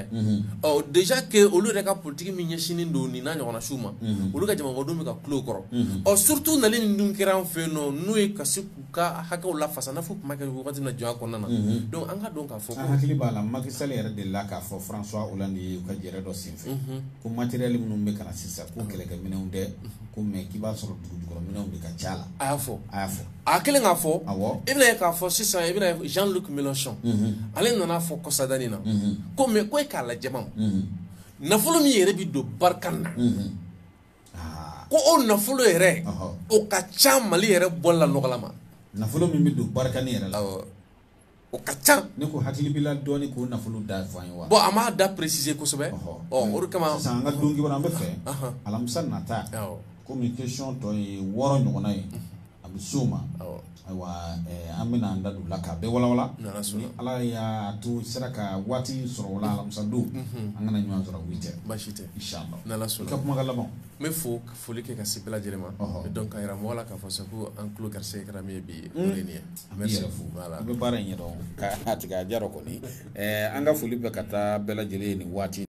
o déjà que o lu de ka politique min nyeshini ndo ni na nyona shuma o lu ka jamana do mi ka klo koro o surtout nali ndum kiran fe no nuy ka suka haka la fasana fu ma wakati na jwa konna donc anga donc a fo hakili bala Macky Sall yere de la ka fo François Hollande ka jere do sinfe ko matériel mun be kana sisa ko kele ga minonde ko me kiba soro dugu minonde ka chala afo a kele nga fo ibna ka fo sisa ibna Jean-Luc Mélenchon ale nana fo ko sadanina ko me ko e kala jamam na folo mi yere bi do barkanna ko o na folo yere o ka cham mali yere bolla nogalama nafolo min bi do barkani yɛrɛ la o ka ca ne ko hakili bila dɔɔni ko nafolo da fɔ an ye wa bon a ma da préciser kosɛbɛ o de kama sisan an ka don kibaru an bɛ fɛ alamisa nata komi question tɔ ye 6 ɲɔgɔnna ye a bɛ s'o ma ayiwa an bɛna an da don la k'a bɛɛ walawala ni ala y'a to sera ka waati sɔrɔ o la alamisa don an kana ɲɔgɔn sɔrɔ 8h baasi tɛ inchallah n'ala sɔnna i ka kumakan laban n bɛ foli kɛ ka se bɛɛ lajɛlen ma donc ka yira mɔgɔ la k'a fɔ sa ko an tulo garisɛgɛ kɛra min ye bi o de ye nin ye merci i bɛ baara in ɲɛdɔn k'a tigɛ a diyara kɔni an ka foli bɛ ka taa bɛɛ lajɛlen ye nin waati